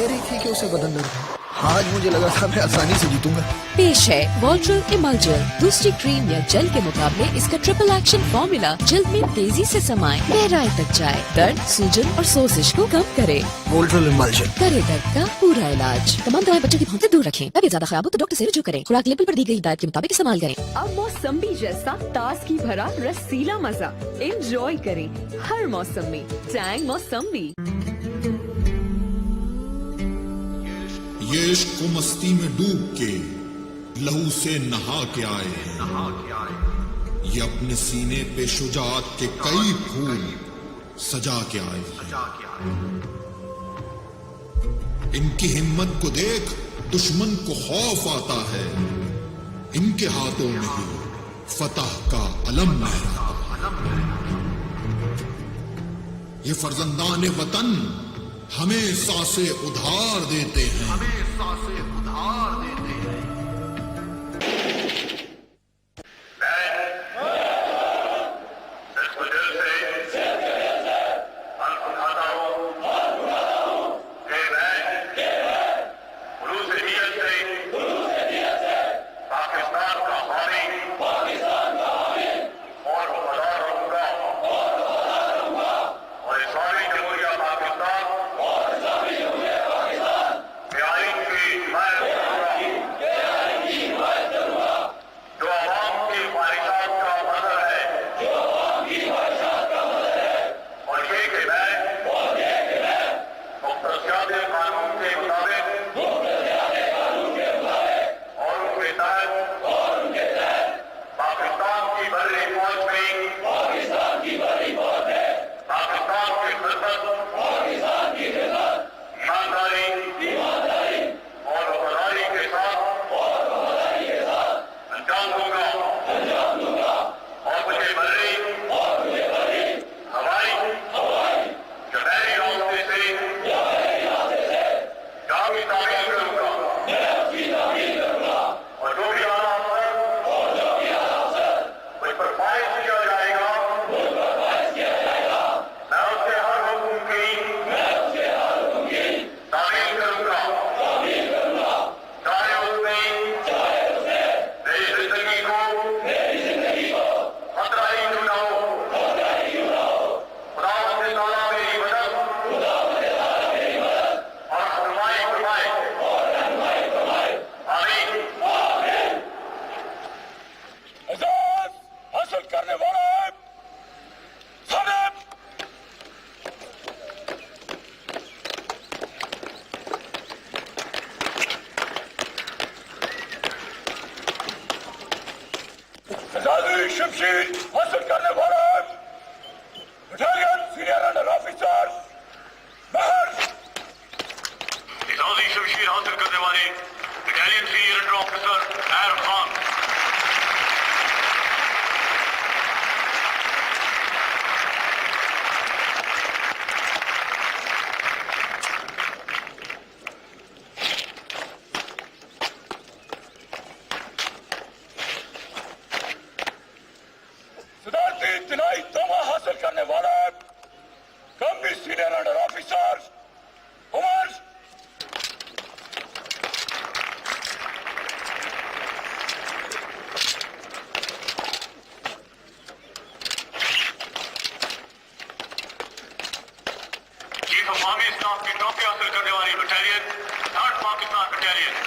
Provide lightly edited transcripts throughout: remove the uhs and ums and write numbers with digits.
کہہ رہی تھی کہ اسے بدن درد ہے. آج مجھے لگا تھا میں آسانی سے جیتوں گا. پیش ہے والٹرل ایملجل. دوسری کریم یا جل کے مقابلے اس کا ٹرپل ایکشن فارمولا جلد میں تیزی سے سمائے، گہرائی تک جائے، درد، سوجن اور سوزش کو کم کرے. والٹرل ایملجل کرے درد کا پورا علاج. تمام دوائیں بچوں کی پھونک سے دور رکھیں. طبیعت زیادہ خراب ہو تو ڈاکٹر سے رجوع کریں. خوراک لیبل پر دی گئی ہدایت کے مطابق استعمال کریں. اب موسمبی جیسا تازگی بھرا رسیلا مزہ انجوائے کریں ہر موسم میں. ٹینگ موسمبی. یہ عشق و مستی میں ڈوب کے لہو سے نہا کے آئے ہیں. یہ اپنے سینے پہ شجاعت کے کئی پھول سجا کے آئے ہیں. ان کی ہمت کو دیکھ دشمن کو خوف آتا ہے. ان کے ہاتھوں میں ہی فتح کا علم لہراتا ہے. یہ فرزندان وطن ہمیں سانسیں ادھار دیتے ہیں. شمشیر حاصل کرنے والا بٹالین سینئر انڈر آفیسر باہر. اعزازی شمشیر حاصل کرنے والے بٹالین سینئر انڈر آفیسر خیر خان. عوامی اسٹاف کی ٹرافی حاصل کرنے والی بٹالین 3rd پاکستان بٹالین.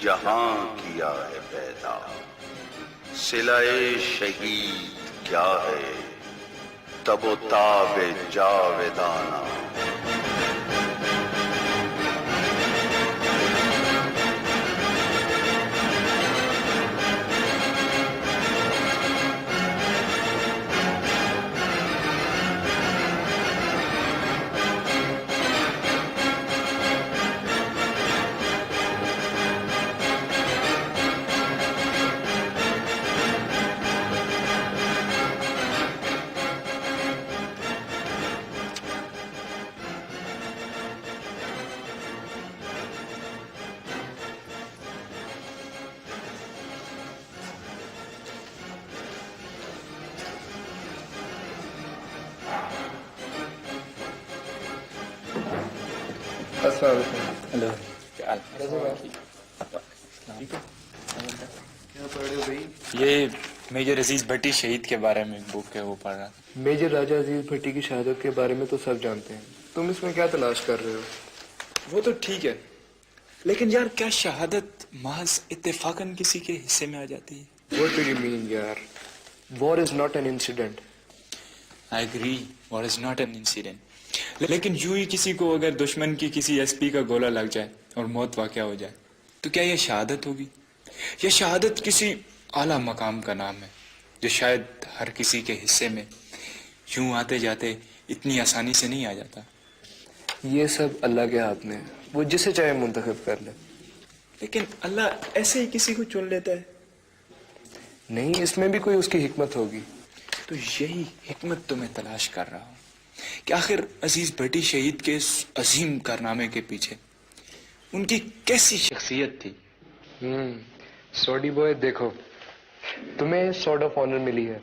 جہاں کیا ہے پیدا، صلہ شہید کیا ہے تب و تاب جاویدانہ۔ ہلو، یہ میجر عزیز بھٹی شہید کے بارے میں بک ہے، وہ پڑھ رہا تھا۔ میجر راجہ عزیز بھٹی کی شہادت کے بارے میں تو سب جانتے ہیں، تم اس میں کیا تلاش کر رہے ہو؟ وہ تو ٹھیک ہے، لیکن یار کیا شہادت محض اتفاقاً کسی کے حصے میں آ جاتی ہے؟ What do you mean یار؟ War is not an incident. I agree, war is not an incident. لیکن یوں ہی کسی کو اگر دشمن کی کسی ایس پی کا گولہ لگ جائے اور موت واقع ہو جائے تو کیا یہ شہادت ہوگی؟ یہ شہادت کسی اعلیٰ مقام کا نام ہے جو شاید ہر کسی کے حصے میں یوں آتے جاتے اتنی آسانی سے نہیں آ جاتا۔ یہ سب اللہ کے ہاتھ میں ہے، وہ جسے چاہے منتخب کر لے۔ لیکن اللہ ایسے ہی کسی کو چن لیتا ہے۔ نہیں، اس میں بھی کوئی اس کی حکمت ہوگی۔ تو یہی حکمت تو میں تلاش کر رہا ہوں کہ آخر عزیز بھٹی شہید کے اس عظیم کارنامے کے پیچھے ان کی کیسی شخصیت تھی۔ سوڈی بوائے، دیکھو تمہیں سارڈ آف آنر ملی ہے،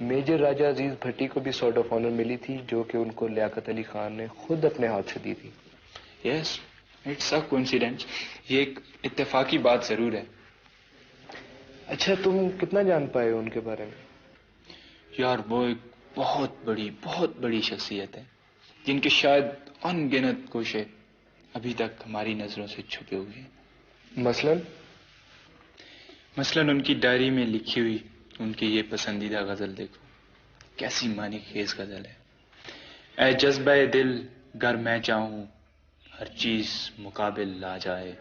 میجر راجہ عزیز بھٹی کو بھی سارڈ آف آنر ملی تھی جو کہ ان کو لیاقت علی خان نے خود اپنے ہاتھ سے دی تھی۔ یس، اٹس اے کوئنسیڈنس، یہ ایک اتفاقی بات ضرور ہے۔ اچھا، تم کتنا جان پائے ہو ان کے بارے میں؟ یار وہ ایک بہت بڑی شخصیت ہے جن کے شاید ان گنت کوشے ابھی تک ہماری نظروں سے چھپے ہوئے ہیں۔ مثلاً ان کی ڈائری میں لکھی ہوئی ان کی یہ پسندیدہ غزل دیکھو، کیسی معنی خیز غزل ہے۔ اے جذبہ دل گر میں چاہوں ہر چیز مقابل لا جائے۔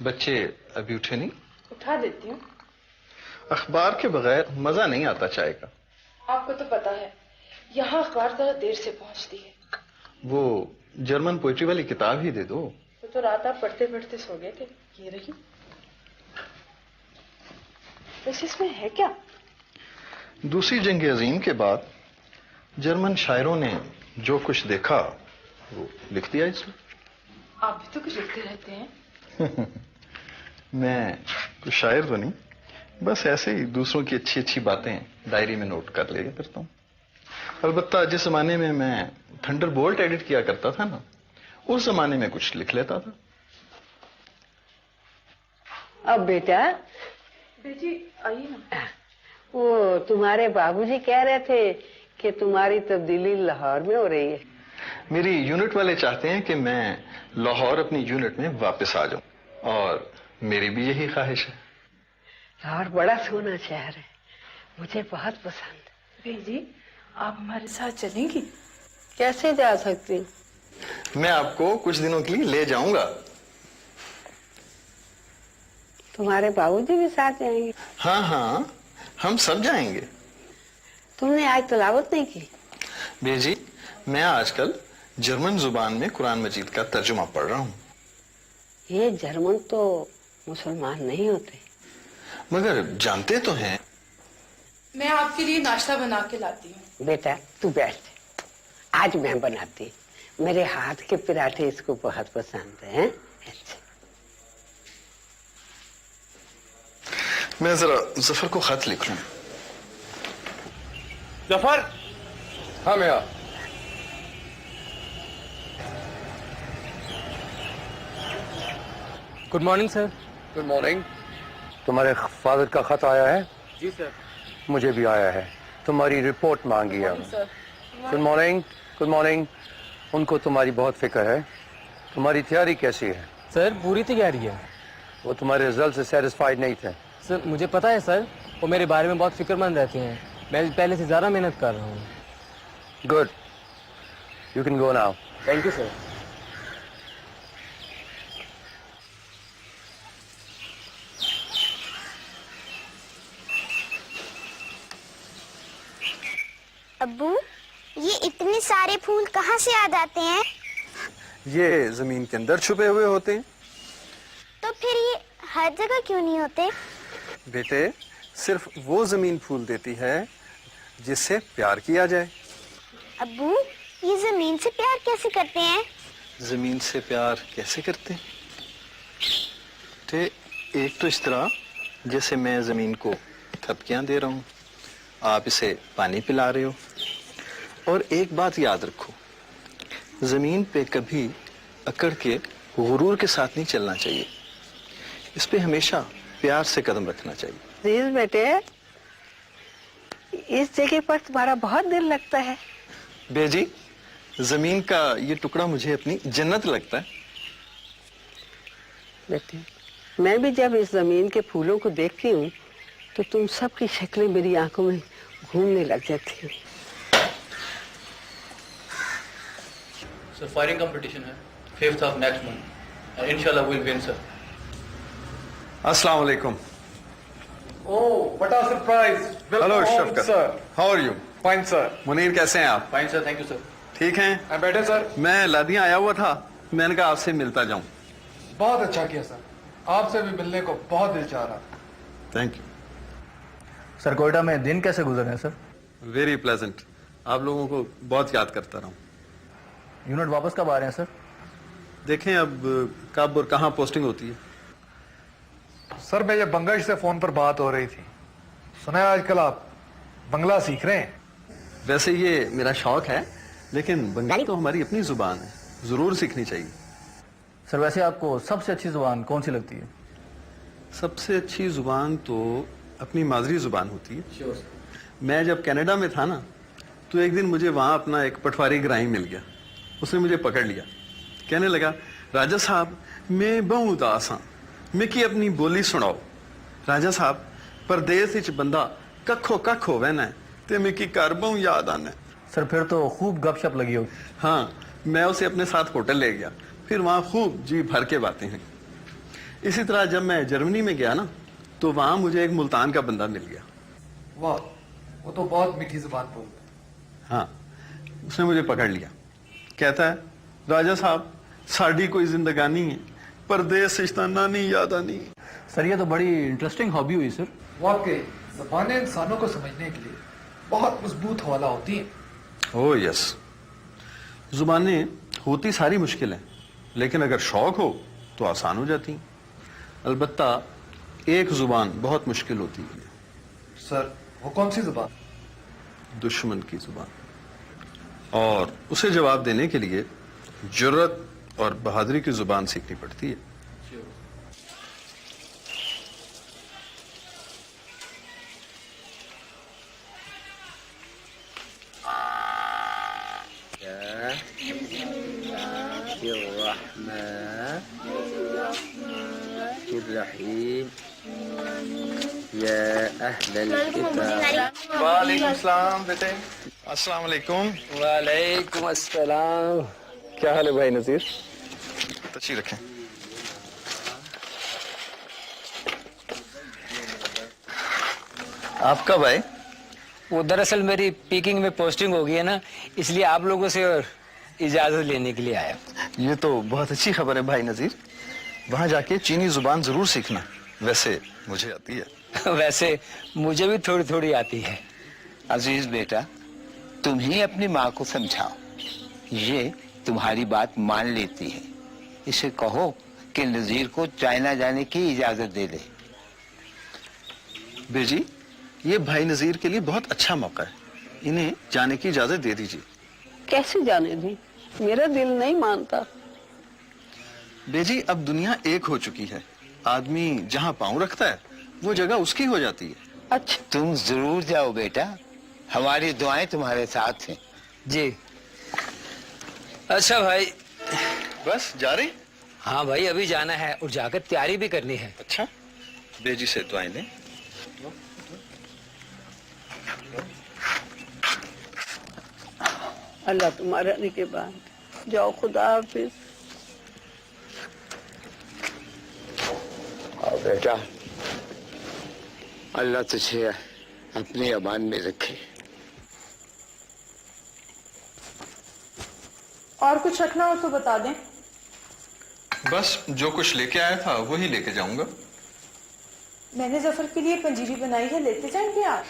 بچے ابھی اٹھے نہیں؟ اٹھا دیتی ہوں۔ اخبار کے بغیر مزہ نہیں آتا چائے کا۔ آپ کو تو پتا ہے یہاں اخبار ذرا دیر سے پہنچتی ہے۔ وہ جرمن پوئٹری والی کتاب ہی دے دو۔ وہ تو رات آپ پڑھتے پڑھتے سو گئے تھے، یہ رہی۔ ویسے اس میں ہے کیا؟ دوسری جنگ عظیم کے بعد جرمن شاعروں نے جو کچھ دیکھا وہ لکھ دیا اس میں۔ آپ بھی تو کچھ لکھتے رہتے ہیں۔ میں کچھ شاعر تو نہیں، بس ایسے ہی دوسروں کی اچھی اچھی باتیں ڈائری میں نوٹ کر لیا کرتا ہوں۔ البتہ جس زمانے میں میں تھنڈر بولٹ ایڈٹ کیا کرتا تھا نا، اس زمانے میں کچھ لکھ لیتا تھا۔ اب بیٹا بیٹی آئیے نا۔ وہ تمہارے بابوجی کہہ رہے تھے کہ تمہاری تبدیلی لاہور میں ہو رہی ہے۔ میری یونٹ والے چاہتے ہیں کہ میں لاہور اپنی یونٹ میں واپس آ جاؤں، اور میری بھی یہی خواہش ہے۔ لاہور بڑا سونا شہر ہے، مجھے بہت پسند۔ بیٹی آپ ہمارے ساتھ چلیں گی؟ کیسے جا سکتی؟ میں آپ کو کچھ دنوں کے لیے لے جاؤں گا۔ तुम्हारे बाबूजी भी साथ जाएंगे? हाँ हाँ, हम सब जाएंगे। तुमने आज तिलावत नहीं की? बेजी, मैं आजकल जर्मन जुबान में कुरान मजीद का तर्जुमा पढ़ रहा हूँ। ये जर्मन तो मुसलमान नहीं होते। मगर जानते तो हैं। मैं आपके लिए नाश्ता बना के लाती हूँ। बेटा तू बैठ, आज मैं बनाती, मेरे हाथ के पराठे इसको बहुत पसंद हैं। अच्छा। मैं जरा जफर को खत लिख लूं। जफर। हाँ मैं good morning sir. Good morning. तुम्हारे फादर का खत आया है? जी सर। मुझे भी आया है, तुम्हारी रिपोर्ट मांगी है। Good morning. Good morning. उनको तुम्हारी बहुत फिक्र है। तुम्हारी तैयारी कैसी है? सर पूरी तैयारी है। वो तुम्हारे रिजल्ट से सेटिस्फाइड नहीं थे। सर मुझे पता है सर, वो मेरे बारे में बहुत फिक्रमंद रहते हैं। मैं पहले से ज़्यादा मेहनत कर रहा हूँ। Good, you can go now. Thank you sir. अब्बू, ये इतने सारे फूल कहाँ से आ जाते हैं? ये जमीन के अंदर छुपे हुए होते हैं। तो फिर ये हर जगह क्यों नहीं होते? बेटे, सिर्फ वो जमीन फूल देती है जिससे प्यार किया जाए। अब्बू, ये जमीन से प्यार कैसे करते हैं? जमीन से प्यार कैसे करते हैं? एक तो इस तरह जैसे मैं जमीन को थपकियां दे रहा हूँ, आप इसे पानी पिला रहे हो। और एक बात याद रखो, जमीन पे कभी अकड़ के गुरूर के साथ नहीं चलना चाहिए। इस पे हमेशा प्यार से कदम रखना चाहिए। अजीज बेटे, इस जगह पर तुम्हारा बहुत दिल लगता है। बेजी, जमीन का ये टुकड़ा मुझे अपनी जन्नत लगता है। बेटे, मैं भी जब इस जमीन के फूलों को देखती हूँ तो तुम सबकी शक्लें मेरी आंखों में घूमने लग जाती हैं। सर फायरिंग कंपटीशन है 5th of next month and inshallah we'll win sir. अस्सलाम वालेकुम। Oh, what a surprise! Hello Shafqat sir, how are you? Fine sir. Munir कैसे हैं आप? Fine sir, thank you sir. ठीक हैं? मैं बैठे सर। मैं लादियां आया हुआ था, मैंने कहा आपसे मिलता जाऊं। बहुत अच्छा किया सर, आपसे भी मिलने को बहुत दिल चाह रहा। थैंक यू सर कोयटा में दिन कैसे गुजर रहे हैं सर? वेरी प्लेजेंट, आप लोगों को बहुत याद करता रहा हूँ। यूनिट वापस कब आ रहे हैं सर? देखें अब कब और कहाँ पोस्टिंग होती है। सर मेरे बंगश से फोन पर बात हो रही थी, सुना है आजकल आप बंगला सीख रहे हैं। वैसे ये मेरा शौक है, लेकिन बंगाली तो हमारी अपनी जुबान है, जरूर सीखनी चाहिए। सर वैसे आपको सबसे अच्छी जुबान कौन सी लगती है? सबसे अच्छी जुबान तो अपनी मादरी जुबान होती है। Sure sir. मैं जब कनाडा में था ना, तो एक दिन मुझे वहाँ अपना एक पटवारी ग्राही मिल गया। उसने मुझे पकड़ लिया, कहने लगा, राजा साहब मैं बहुत उदास हाँ, मिकी अपनी बोली सुनाओ। राजा साहब परदेस विच बंदा कखो कख होवे ना ते मिकी घर बहु याद आना। सर फिर तो खूब गपशप लगी होगी। हाँ, मैं उसे अपने साथ होटल ले गया, फिर वहाँ खूब जी भर के बातें हैं। इसी तरह जब मैं जर्मनी में गया ना, तो वहाँ मुझे एक मुल्तान का बंदा मिल गया। वाह, वो तो बहुत मीठी जुबान बोलता है। हाँ, उसने मुझे पकड़ लिया, कहता है, राजा साहब साड़ी कोई जिंदगानी है, परदेस रिश्ताना नहीं याद आनी। सर ये तो बड़ी इंटरेस्टिंग हॉबी हुई सर। वाकई ज़बानें इंसानों को समझने के लिए बहुत मजबूत हवाला होती हैं। ओह यस, जुबानें होती सारी मुश्किल हैं, लेकिन अगर शौक हो तो आसान हो जाती। अलबत्ता एक जुबान बहुत मुश्किल होती है। सर वो कौन सी जुबान? दुश्मन की जुबान, और उसे जवाब देने के लिए जुर्रत और बहादुरी की जुबान सीखनी पड़ती है। वालेकुम सलाम बेटे। अस्सलाम वालेकुम। वालेकुम अस्सलाम। क्या हाल है भाई नजीर? तशरीफ रखें। आप कब आए? वो दरअसल मेरी पीकिंग में पोस्टिंग हो गई है ना, इसलिए आप लोगों से इजाजत लेने के लिए आया। ये तो बहुत अच्छी खबर है भाई नजीर। वहां जाके चीनी जुबान जरूर सीखना, वैसे मुझे आती है। वैसे मुझे भी थोड़ी थोड़ी आती है। अजीज बेटा, तुम ही अपनी माँ को समझाओ, ये तुम्हारी बात मान लेती है। इसे कहो कि नजीर को चाइना जाने की इजाजत दे दे। बेजी, ये भाई नजीर के लिए बहुत अच्छा मौका है, इन्हें जाने की इजाजत दे दीजिए। कैसे जाने दी, मेरा दिल नहीं मानता। बेजी, अब दुनिया एक हो चुकी है, आदमी जहाँ पाँव रखता है वो जगह उसकी हो जाती है। अच्छा, तुम जरूर जाओ बेटा, हमारी दुआएं तुम्हारे साथ हैं। जी। अच्छा भाई, बस जा रहे? हाँ भाई, अभी जाना है और जाकर तैयारी भी करनी है। अच्छा, बेजी से दुआएं लें। अल्लाह तुम्हारे आने के बाद जाओ, खुदा हाफिज। और बेटा, अल्लाह तुझे अपनी अमान में रखे। और कुछ रखना हो तो बता दें। बस जो कुछ लेके आया था वही लेके जाऊंगा। मैंने जफर के लिए पंजीरी बनाई है, लेते जाएंगे आप?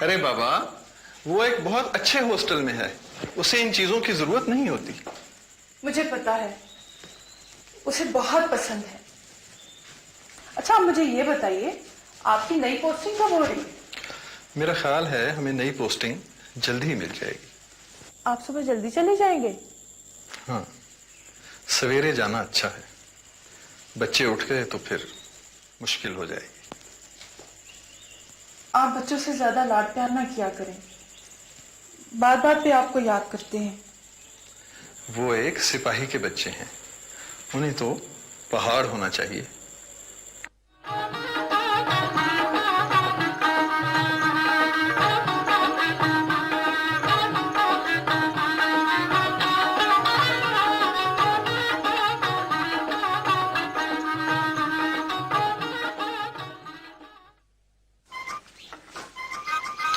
अरे बाबा, वो एक बहुत अच्छे हॉस्टल में है, उसे इन चीजों की जरूरत नहीं होती। मुझे पता है, उसे बहुत पसंद है। अच्छा, आप मुझे ये बताइए, आपकी नई पोस्टिंग कब हो रही है? मेरा ख्याल है हमें नई पोस्टिंग जल्दी ही मिल जाएगी। आप सुबह जल्दी चले जाएंगे? हाँ, सवेरे जाना अच्छा है, बच्चे उठ गए तो फिर मुश्किल हो जाएगी। आप बच्चों से ज्यादा लाड प्यार ना किया करें, बार बार पे आपको याद करते हैं। वो एक सिपाही के बच्चे हैं, उन्हें तो पहाड़ होना चाहिए।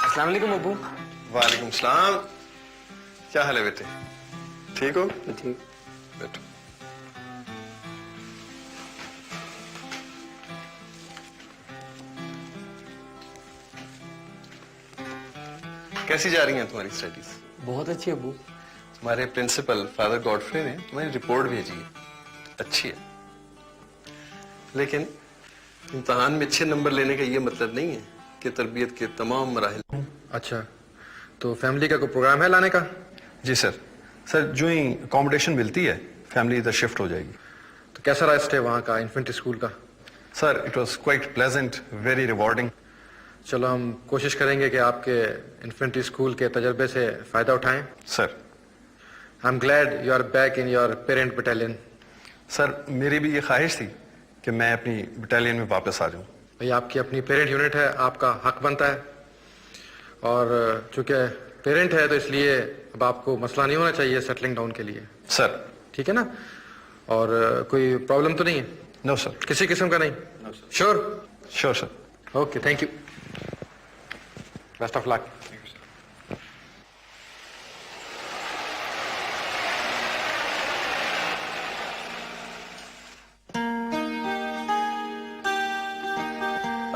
अस्सलाम वालेकुम अब्बू। वालेकुम सलाम। क्या हाल है बेटे, ठीक हो? ठीक। बैठो। कैसी जा रही हैं तुम्हारी स्टडीज? बहुत अच्छी अब्बू। तुम्हारे प्रिंसिपल फादर गॉडफ्रे ने तुम्हारी रिपोर्ट भेजी है, अच्छी है, लेकिन इम्तहान में अच्छे नंबर लेने का ये मतलब नहीं है कि तरबियत के तमाम मराहिल। अच्छा, तो फैमिली का कोई प्रोग्राम है लाने का? जी सर, जो ही अकोमोडेशन मिलती है फैमिली इधर शिफ्ट हो जाएगी। तो कैसा रहा स्टे वहाँ का, इन्फेंट्री स्कूल का? Sir, it was quite pleasant, very rewarding. चलो, हम कोशिश करेंगे कि आपके इन्फेंट्री स्कूल के तजर्बे से फायदा उठाएं। Sir, I am glad you are back in your parent battalion. Sir, मेरी भी ये ख्वाहिश थी कि मैं अपनी बटालियन में वापस आ जाऊं। भाई, आपकी अपनी पेरेंट यूनिट है, आपका हक बनता है, और चूंकि पेरेंट है तो इसलिए अब आपको मसला नहीं होना चाहिए सेटलिंग डाउन के लिए। सर, ठीक है ना? और कोई प्रॉब्लम तो नहीं है? नो सर, किसी किस्म का नहीं? Sure? Sure sir. Okay, thank you, best of luck.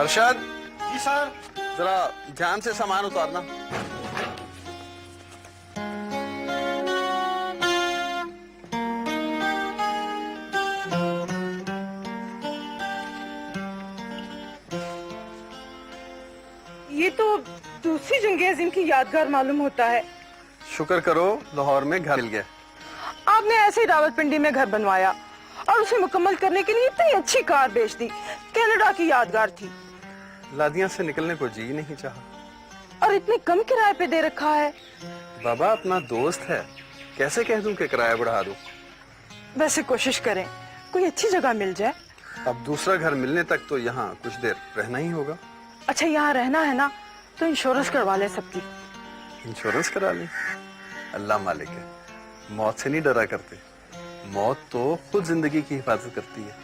Arshad ji sir, जरा ध्यान से सामान उतारना। ये तो दूसरी जंग अज़ीम की यादगार मालूम होता है। शुक्र करो लाहौर में घर मिल गया। आपने ऐसे ही रावलपिंडी में घर बनवाया और उसे मुकम्मल करने के लिए इतनी अच्छी कार बेच दी। कनाडा की यादगार थी। लादिया से निकलने को जी नहीं चाहा। और इतने कम किराए पे दे रखा है। बाबा, अपना दोस्त है, कैसे कह दूं कि किराया बढ़ा दूं? वैसे कोशिश करें कोई अच्छी जगह मिल जाए। अब दूसरा घर मिलने तक तो यहाँ कुछ देर रहना ही होगा। अच्छा, यहाँ रहना है ना, तो इंश्योरेंस करवा ले सबकी। इंश्योरेंस करा ले? अल्लाह मालिक है, मौत से नहीं डरा करते, मौत तो खुद जिंदगी की हिफाजत करती है।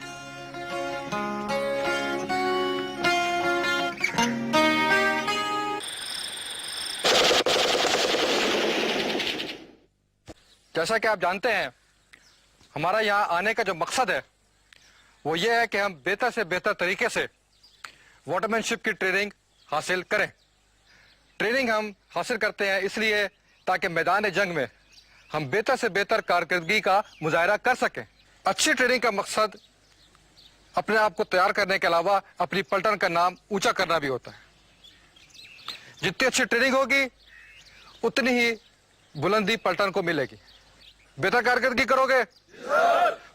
जैसा कि आप जानते हैं, हमारा यहाँ आने का जो मकसद है वो ये है कि हम बेहतर से बेहतर तरीके से वाटरमैनशिप की ट्रेनिंग हासिल करें। ट्रेनिंग हम हासिल करते हैं इसलिए ताकि मैदान जंग में हम बेहतर से बेहतर कारकर्दगी का मुजाहरा कर सकें। अच्छी ट्रेनिंग का मकसद अपने आप को तैयार करने के अलावा अपनी पलटन का नाम ऊंचा करना भी होता है। जितनी अच्छी ट्रेनिंग होगी उतनी ही बुलंदी पलटन को मिलेगी। बेहतर कारकर्दगी करोगे,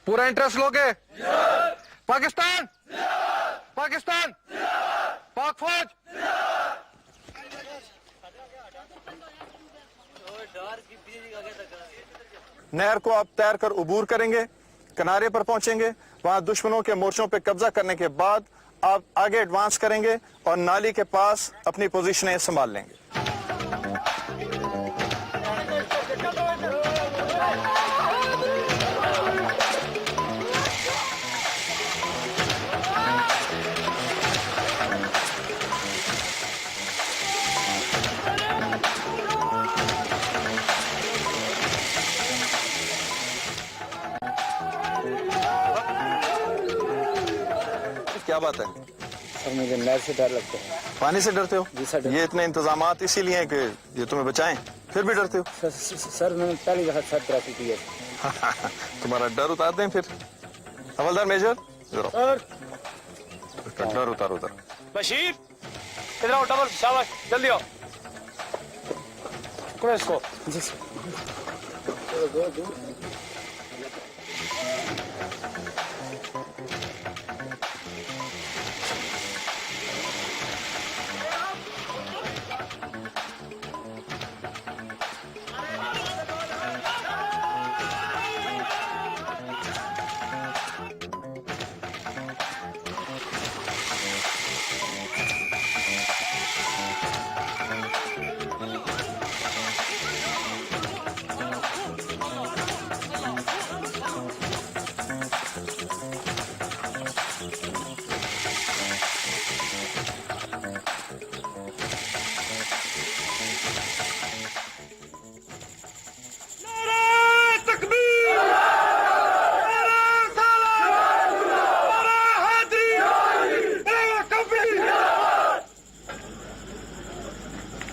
पूरा इंटरेस्ट लोगे। पाकिस्तान, पाकिस्तान, पाक फौज। नहर को आप तैर कर उबूर करेंगे, किनारे पर पहुंचेंगे, वहां दुश्मनों के मोर्चों पर कब्जा करने के बाद आप आगे एडवांस करेंगे और नाली के पास अपनी पोजीशनें संभाल लेंगे। क्या बात है सर? मुझे नहर से डर लगता है। पानी से डरते हो? जी सर। ये इतने इंतजामात इसीलिए हैं कि ये तुम्हें बचाएं, फिर भी डरते हो? सर मैंने पहली दफा साथ तैराकी की है। तुम्हारा डर उतार दें फिर। हवलदार मेजर, सर डर उतारो उधर। बशीर इधर आओ, डबल शाबाश, जल्दी आओ। पकड़ो इसको। जी सर।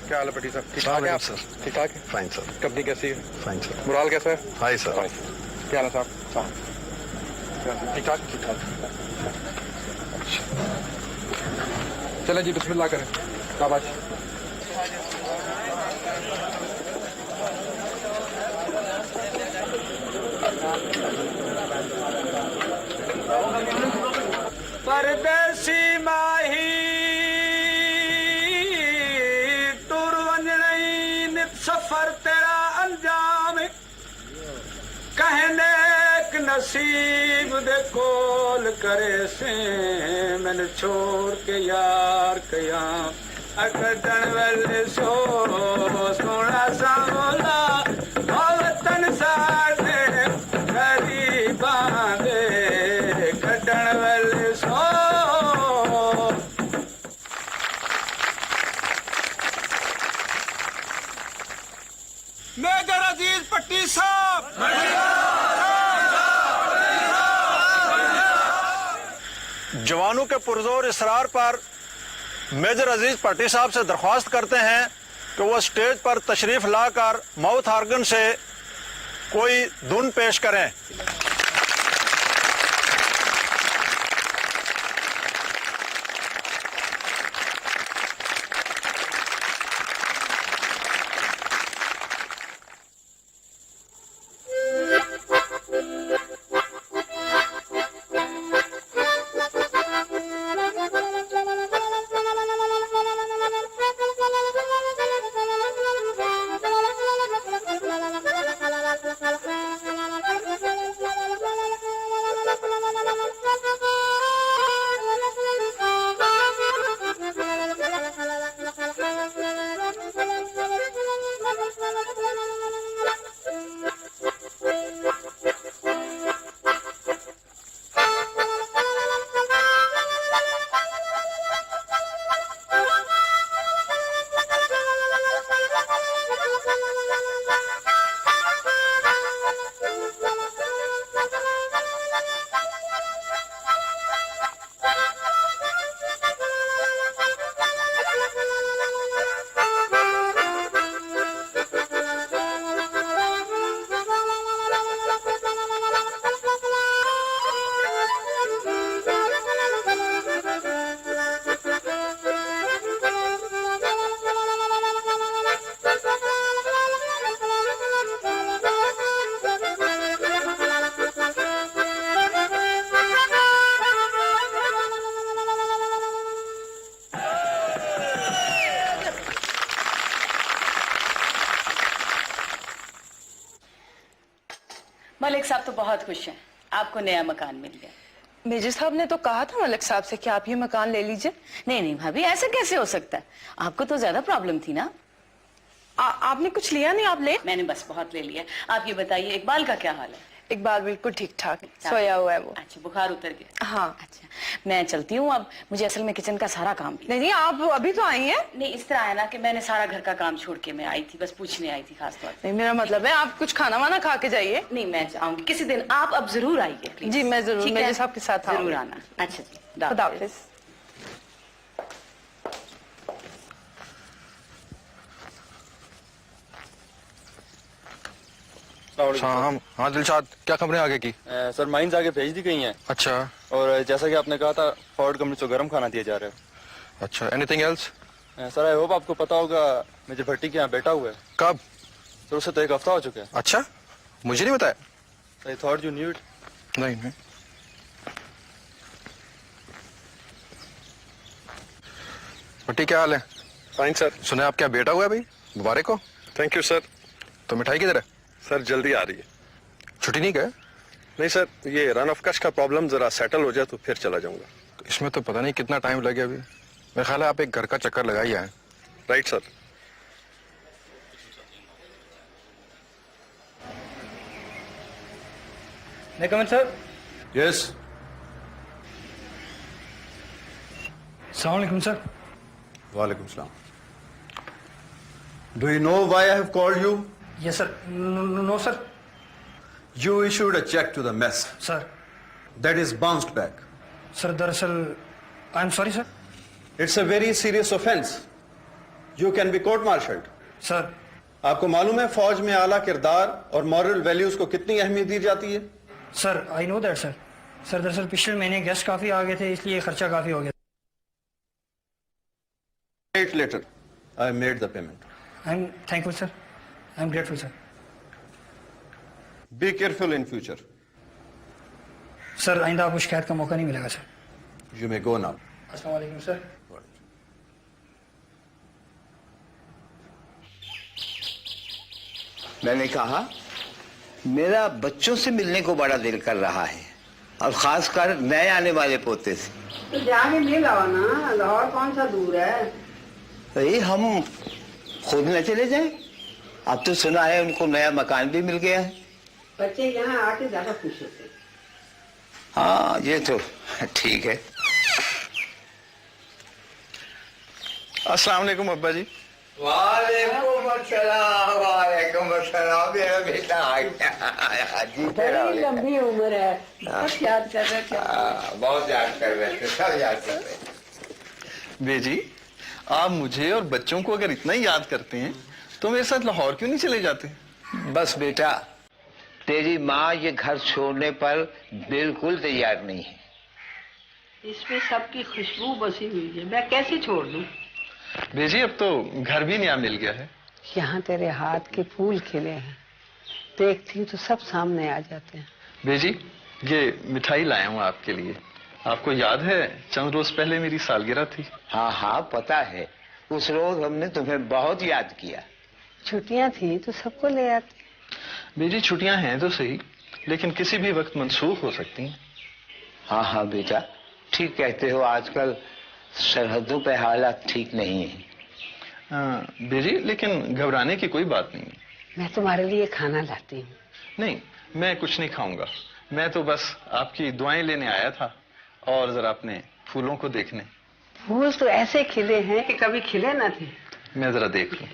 क्या हाल है पटी साहब? ठीक ठाक है आप? सर ठीक ठाक है। Fine sir. कंपनी कैसी है? Fine sir. मुराल कैसा है? Hi sir. क्या हाल है साहब? ठीक ठाक। ठीक ठाक। चलें जी, बिस्मिल्लाह करें। शाबाश। परदेसी माही सफर तेरा अंजाम कहने एक नसीब दे कोल करे से मैंने छोड़ के यार कया अकड़न वेले सो सोना सा मोला वतन साडे गरीबां दे कड़न वेले सो। मेजर अजीज पट्टी साहब, जवानों के पुरजोर इसरार पर मेजर अजीज पट्टी साहब से दरख्वास्त करते हैं कि वो स्टेज पर तशरीफ लाकर माउथ आर्गन से कोई धुन पेश करें। मलिक साहब तो बहुत खुश हैं, आपको नया मकान मिल गया। मेजर साहब ने तो कहा था मलिक साहब से कि आप ये मकान ले लीजिए। नहीं नहीं भाभी, ऐसे कैसे हो सकता है? आपको तो ज्यादा प्रॉब्लम थी ना। आपने कुछ लिया नहीं, आप ले? मैंने बस बहुत ले लिया। आप ये बताइए इकबाल का क्या हाल है? इकबाल बिल्कुल ठीक ठाक सोया हुआ है वो। अच्छा, बुखार उतर गया? हाँ। अच्छा, मैं चलती हूँ अब, मुझे असल में किचन का सारा काम। नहीं, आप अभी तो आई हैं? नहीं, इस तरह आया ना कि मैंने सारा घर का काम छोड़ के मैं आई थी, बस पूछने आई थी खास तौर पे। नहीं, मेरा मतलब है आप कुछ खाना वाना खा के जाइए। नहीं, मैं आऊंगी किसी दिन, आप अब जरूर आइए। जी मैं जरूर, मेजर साहब के साथ जरूर आना। अच्छा जी, खुदा हाफिज। हाँ दिलशाद, क्या खबरें आगे की? सर माइंस आगे भेज दी गई हैं। अच्छा। और जैसा कि आपने कहा था, फॉर्ड कंपनी को गर्म खाना दिया जा रहा है। अच्छा, anything else? Sir I hope आपको पता होगा मेजर भट्टी के यहाँ बेटा हुआ है। कब? सर उससे तो 1 हफ्ता हो चुका है। अच्छा, मुझे नहीं बताया। I thought you knew it. नहीं। भट्टी क्या हाल है? Fine sir. सुने आप क्या बेटा हुआ है भाई, मुबारक हो। Thank you sir. तो मिठाई किधर है? सर जल्दी आ रही है। छुट्टी नहीं गए? नहीं सर, ये रन ऑफ कश का प्रॉब्लम जरा सेटल हो जाए तो फिर चला जाऊंगा। इसमें तो पता नहीं कितना टाइम लगे अभी। मेरा ख्याल है आप एक घर का चक्कर लगाइए आए। Right sir. मैं कमिंग सर? यस। अस्सलाम वालेकुम सर। वालेकुम सलाम। Do you know why I have called you? Yes sir. No sir. You issued a check to the mess. Sir. That is bounced back. Sir, दरअसल I'm sorry sir. It's a very serious offense. You can be court-martialed. Sir. आपको मालूम है फौज में आला किरदार और moral values को कितनी अहमियत दी जाती है? Sir, I know that sir. Sir दरअसल पिछले महीने गेस्ट काफी आ गए थे, इसलिए खर्चा काफी हो गया। Wait later. I made the payment. I'm thankful sir. I'm grateful sir. Be careful in future. Sir आइंदा आपको शिकायत का मौका नहीं मिलेगा sir. You may go now. अस्सलाम वालेकुम सर। मैंने कहा मेरा बच्चों से मिलने को बड़ा दिल कर रहा है, और खासकर नए आने वाले पोते से। तो जाके मिल आओ ना, लाहौर कौन सा दूर है? भाई हम खुद न चले जाएं? अब तो सुना है उनको नया मकान भी मिल गया है। बच्चे यहाँ आके ज्यादा खुश होते हैं। हाँ ये तो ठीक है। अस्सलाम वालेकुम अब्बा जी। वालेकुम अस्सलाम। वालेकुम अस्सलाम। मेरा बेटा आ गया। जी बड़ी लंबी उम्र है, बहुत याद कर रहे थे। बहुत याद कर रहे थे, सब याद कर रहे थे। बेजी, आप मुझे और बच्चों को अगर इतना ही याद करते हैं तो मेरे साथ लाहौर क्यों नहीं चले जाते? बस बेटा, तेरी माँ ये घर छोड़ने पर बिल्कुल तैयार नहीं है। इसमें सबकी खुशबू बसी हुई है, मैं कैसे छोड़ दूं? बेजी, अब तो घर भी नया मिल गया है। यहाँ तेरे हाथ के फूल खिले हैं, देखती तो सब सामने आ जाते हैं। बेजी, ये मिठाई लाया हूँ आपके लिए। आपको याद है चंद रोज पहले मेरी सालगिरह थी? हाँ हाँ पता है, उस रोज हमने तुम्हें बहुत याद किया। छुट्टियां थी तो सबको ले आते। बेजी, छुट्टियां हैं तो सही, लेकिन किसी भी वक्त मनसूख हो सकती हैं। हाँ हाँ बेटा, ठीक कहते हो, आजकल सरहदों पे हालात ठीक नहीं है। बेजी, लेकिन घबराने की कोई बात नहीं। मैं तुम्हारे लिए खाना लाती हूँ। नहीं, मैं कुछ नहीं खाऊंगा। मैं तो बस आपकी दुआएं लेने आया था और जरा अपने फूलों को देखने। फूल तो ऐसे खिले हैं कि कभी खिले न थे। मैं जरा देख लूं।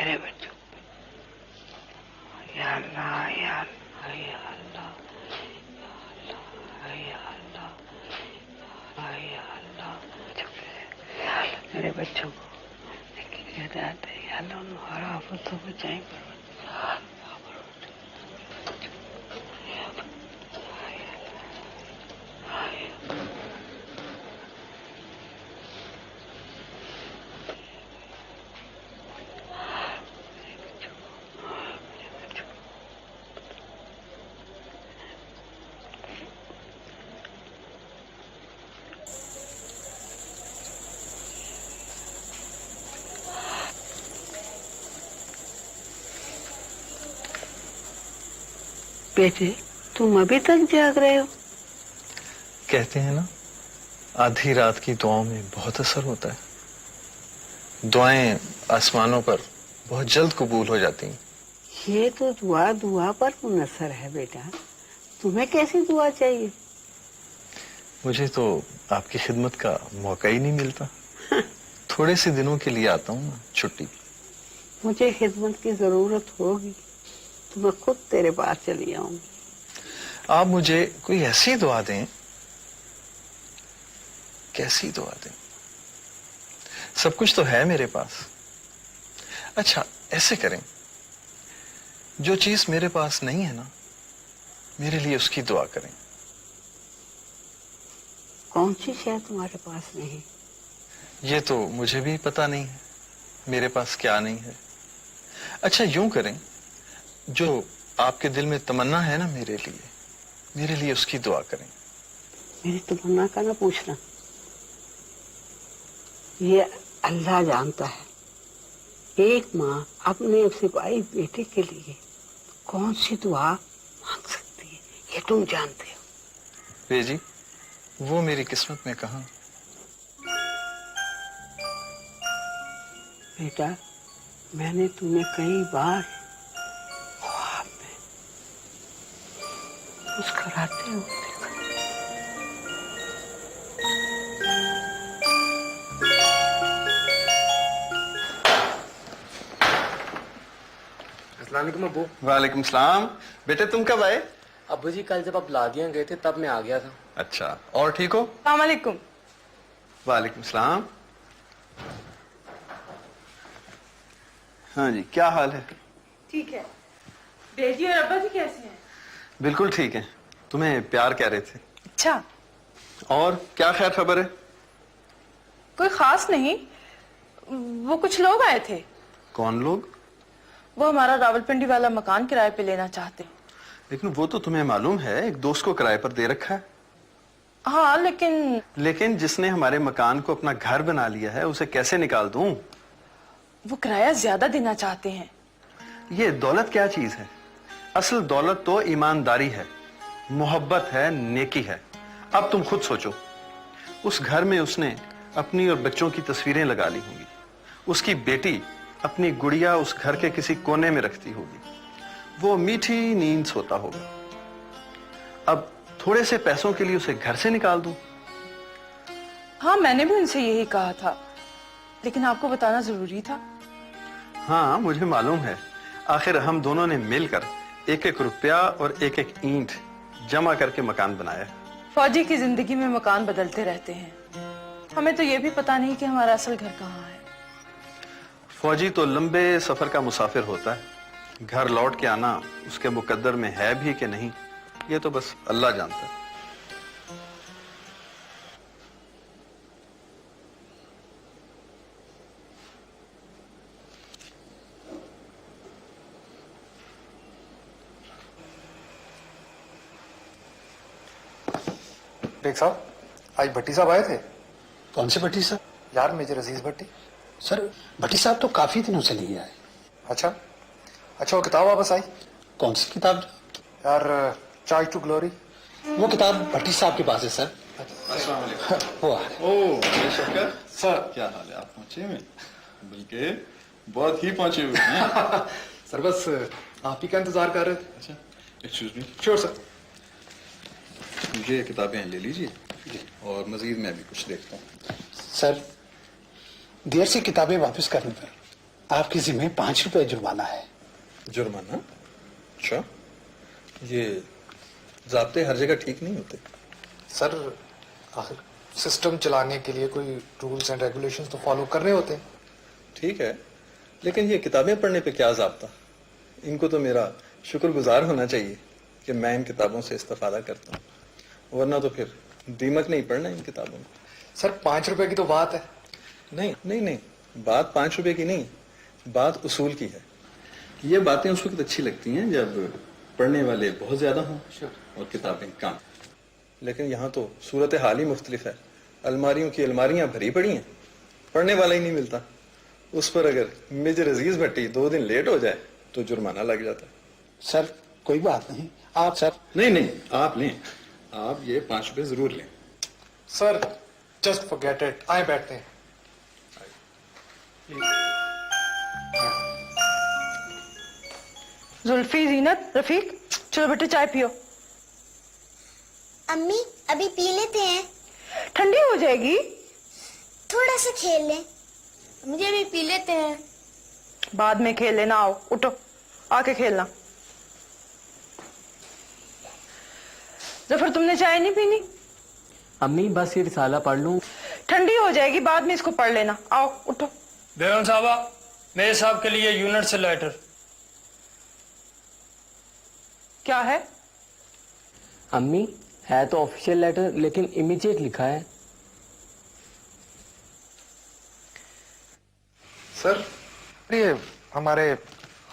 मेरे बच्चों, या अल्लाह, या अल्लाह, या अल्लाह, या अल्लाह, या अल्लाह, मेरे बच्चों को हिदायत दे, या अल्लाह उन्हें हर आफत से बचाएं। बेटे, तुम अभी तक जाग रहे हो? कहते हैं ना, आधी रात की दुआओं में बहुत असर होता है। दुआएं आसमानों पर बहुत जल्द कबूल हो जाती हैं। ये तो दुआ दुआ पर मुनसर है बेटा, तुम्हें कैसी दुआ चाहिए? मुझे तो आपकी खिदमत का मौका ही नहीं मिलता। थोड़े से दिनों के लिए आता हूँ ना, छुट्टी। मुझे खिदमत की जरूरत होगी तो मैं खुद तेरे पास चली आऊंगी। आप मुझे कोई ऐसी दुआ दें। कैसी दुआ दें? सब कुछ तो है मेरे पास। अच्छा, ऐसे करें, जो चीज मेरे पास नहीं है ना, मेरे लिए उसकी दुआ करें। कौन सी शय तुम्हारे पास नहीं? ये तो मुझे भी पता नहीं है मेरे पास क्या नहीं है। अच्छा, यूं करें, जो आपके दिल में तमन्ना है ना मेरे लिए उसकी दुआ करें। मेरी तमन्ना का ना पूछना, ये अल्लाह जानता है। एक माँ अपने सिपाही बेटे के लिए कौन सी दुआ मांग सकती है, ये तुम जानते हो। बेजी, वो मेरी किस्मत में कहाँ। बेटा, मैंने तुम्हें कई बार ख्वाब में मुस्कुराते हुए देखा। अस्सलाम वालेकुम अब्बू। वालेकुम सलाम। बेटे, तुम कब आए? अब्बू जी, कल जब आप लादियां गए थे तब मैं आ गया था। अच्छा, और ठीक हो? अस्सलाम वालेकुम। वालेकुम सलाम। हाँ जी, क्या हाल है? ठीक है। बेटी और अब्बा जी कैसे हैं? बिल्कुल ठीक है। तुम्हें प्यार कह रहे थे। अच्छा, और क्या खैर खबर है? कोई खास नहीं, वो कुछ लोग आए थे। कौन लोग? वो हमारा रावलपिंडी वाला मकान किराए पे लेना चाहते। लेकिन वो तो तुम्हें मालूम है, एक दोस्त को किराए पर दे रखा है। हाँ, लेकिन जिसने हमारे मकान को अपना घर बना लिया है, उसे कैसे निकाल दूं? वो किराया ज्यादा देना चाहते हैं। ये दौलत क्या चीज है? असल दौलत तो ईमानदारी है, मोहब्बत है, नेकी है। अब तुम खुद सोचो, उस घर में उसने अपनी और बच्चों की तस्वीरें लगा ली होंगी। उसकी बेटी अपनी गुड़िया उस घर के किसी कोने में रखती होगी। वो मीठी नींद सोता होगा। अब थोड़े से पैसों के लिए उसे घर से निकाल दूं? हाँ, मैंने भी उनसे यही कहा था, लेकिन आपको बताना जरूरी था। हाँ, मुझे मालूम है। आखिर हम दोनों ने मिलकर एक एक रुपया और एक एक ईंट जमा करके मकान बनाया। फौजी की जिंदगी में मकान बदलते रहते हैं। हमें तो ये भी पता नहीं कि हमारा असल घर कहाँ है। फौजी तो लंबे सफर का मुसाफिर होता है। घर लौट के आना उसके मुकद्दर में है भी कि नहीं, ये तो बस अल्लाह जानता है। बेग साहब, आज भट्टी साहब आए थे। कौन से भट्टी साहब? यार, मेजर अजीज भट्टी। सर, भट्टी साहब तो काफी दिनों से नहीं आए। अच्छा, वो किताब वापस आई? कौन सी किताब? यार, चार्ज टू ग्लोरी। वो किताब भट्टी साहब के पास है सर। अस्सलाम वालेकुम। वो आ रहे। ओह, शक्कर सर, क्या हाल है? आप पहुंचे हुए? बल्कि बहुत ही पहुंचे हुए हैं। सर, बस आप ही का इंतजार कर रहे थे। अच्छा, एक्सक्यूज मी। Sure sir. ये किताबें ले लीजिए और मजीद मैं भी कुछ देखता हूँ। सर, देर से किताबें वापस करने पर आपके जिम्मे 5 रुपए जुर्माना है। जुर्माना? अच्छा, ये ज़ाब्ते हर जगह ठीक नहीं होते। सर आखिर सिस्टम चलाने के लिए कोई रूल्स एंड रेगुलेशंस तो फॉलो करने होते हैं। ठीक है, लेकिन ये किताबें पढ़ने पे क्या ज़ाब्ता? इनको तो मेरा शुक्रगुजार होना चाहिए कि मैं इन किताबों से इस्तेफादा करता हूँ, वरना तो फिर दीमक नहीं पढ़ना इन किताबों को। सर 5 रुपए की तो बात है। नहीं नहीं नहीं, बात 5 रुपए की नहीं, बात उसूल की है। ये बातें उस वक्त अच्छी लगती हैं जब पढ़ने वाले बहुत ज्यादा हों और किताबें कम। लेकिन यहाँ तो सूरत हाल ही मुख्तलिफ है। अलमारियों की अलमारियां भरी पड़ी हैं, पढ़ने वाला ही नहीं मिलता। उस पर अगर मेजर अजीज भट्टी 2 दिन लेट हो जाए तो जुर्माना लग जाता है। सर कोई बात नहीं, आप सर। नहीं नहीं, आप लें, आप ये 5 रुपए जरूर लें। सर जस्ट फॉरगेट इट, आए बैठते हैं। जुल्फी, जीनत, रफीक, चलो बेटे चाय पियो। अम्मी अभी पी लेते हैं। ठंडी हो जाएगी। थोड़ा सा खेल लें। मुझे अभी पी लेते हैं। बाद में खेल लेना, आओ उठो आके खेलना। जफर तुमने चाय नहीं पीनी? अम्मी बस ये रिसाला पढ़ लूं। ठंडी हो जाएगी, बाद में इसको पढ़ लेना। आओ उठो। बेगम साहबा, मेरे साहब के लिए यूनिट से लेटर। क्या है? अम्मी है तो ऑफिशियल लेटर, लेकिन इमीडिएट लिखा है। सर ये हमारे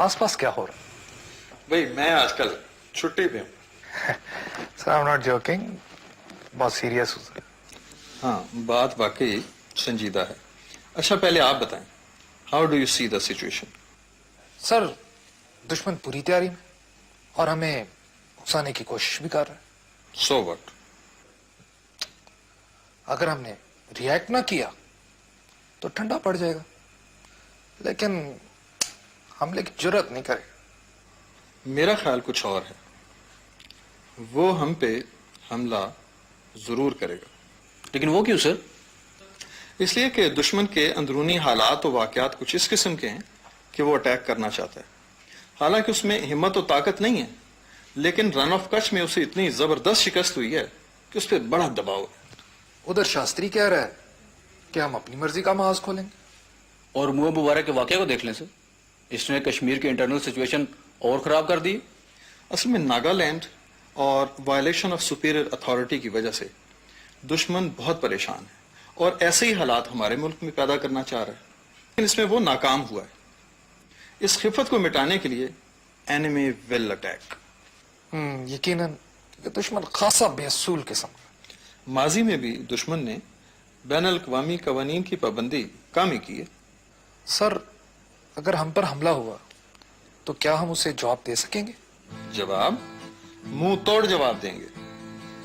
आसपास क्या हो रहा है? भाई मैं आजकल छुट्टी पे हूँ। Sir I am not joking, बहुत सीरियस हूँ। हाँ, बात वाकई संजीदा है। अच्छा पहले आप बताएं, how do you see the situation? Sir दुश्मन पूरी तैयारी में और हमें उकसाने की कोशिश भी कर रहा है। So what? अगर हमने रिएक्ट ना किया तो ठंडा पड़ जाएगा, लेकिन हमले की जरूरत नहीं करेगा। मेरा ख्याल कुछ और है। वो हम पे हमला जरूर करेगा। लेकिन वो क्यों सर? इसलिए कि दुश्मन के अंदरूनी हालात और वाकयात कुछ इस किस्म के हैं कि वो अटैक करना चाहता है। हालांकि उसमें हिम्मत और ताकत नहीं है, लेकिन रन ऑफ कच्छ में उसे इतनी जबरदस्त शिकस्त हुई है कि उस पर बड़ा दबाव है। उधर शास्त्री कह रहा है कि हम अपनी मर्जी का महाज खोलेंगे। और मुआ मुबारक के वाकये को देख लें सर, इसने कश्मीर की इंटरनल सिचुएशन और खराब कर दी। असल में नागालैंड और वायलेशन ऑफ सुपीरियर अथॉरिटी की वजह से दुश्मन बहुत परेशान है और ऐसे ही हालात हमारे मुल्क में पैदा करना चाह रहा है, लेकिन इसमें वो नाकाम हुआ है। इस खिफत को मिटाने के लिए एनिमी विल अटैक। यकीनन दुश्मन खासा बेअसूल किस्म। माजी में भी दुश्मन ने बैन अल-अक़वामी कवानीन की पाबंदी काम ही की है। सर अगर हम पर हमला हुआ तो क्या हम उसे जवाब दे सकेंगे? जवाब मुंह तोड़ जवाब देंगे,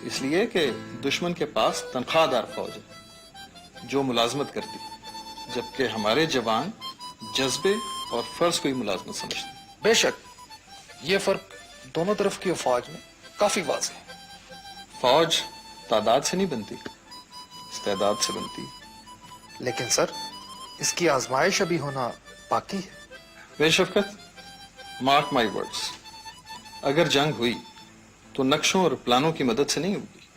इसलिए कि दुश्मन के पास तनख्वाहदार फौज है जो मुलाजमत करती, जबकि हमारे जवान जज्बे और फर्ज को ही मुलाजमत समझते। बेशक ये फर्क दोनों तरफ की फौज में काफी वाज़ेह है। फौज तादाद से नहीं बनती, इस्तेदाद से बनती। लेकिन सर इसकी आजमाइश अभी होना बाकी है। बेशफ़क़त, मार्क माई वर्ड्स, अगर जंग हुई तो नक्शों और प्लानों की मदद से नहीं होगी,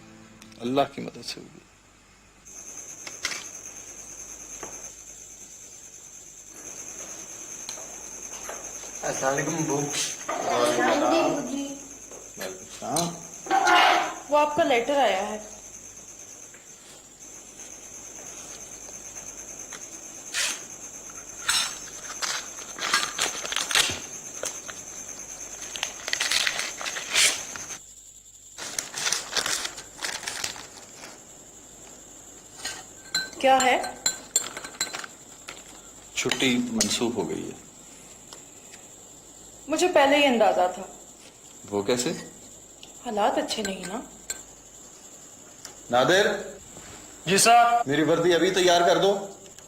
अल्लाह की मदद से होगी। अस्सलाम वालेकुम अबू। वो आपका लेटर आया है। क्या है? छुट्टी मंसूख हो गई है। मुझे पहले ही अंदाजा था। वो कैसे? हालात अच्छे नहीं ना। नादिर। जी सर। मेरी वर्दी अभी तैयार कर दो,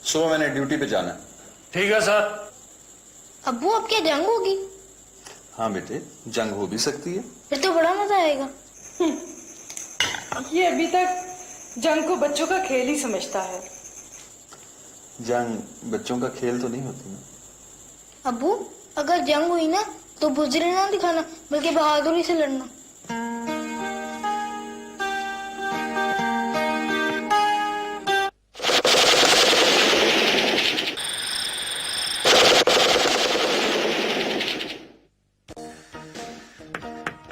सुबह मैंने ड्यूटी पे जाना है। ठीक है सर। अब्बू अब क्या जंग होगी? हाँ बेटे, जंग हो भी सकती है। फिर तो बड़ा मजा आएगा। ये अभी तक जंग को बच्चों का खेल ही समझता है। जंग बच्चों का खेल तो नहीं होती ना। अबू अगर जंग हुई ना तो बुजरे ना दिखाना बल्कि बहादुरी से लड़ना।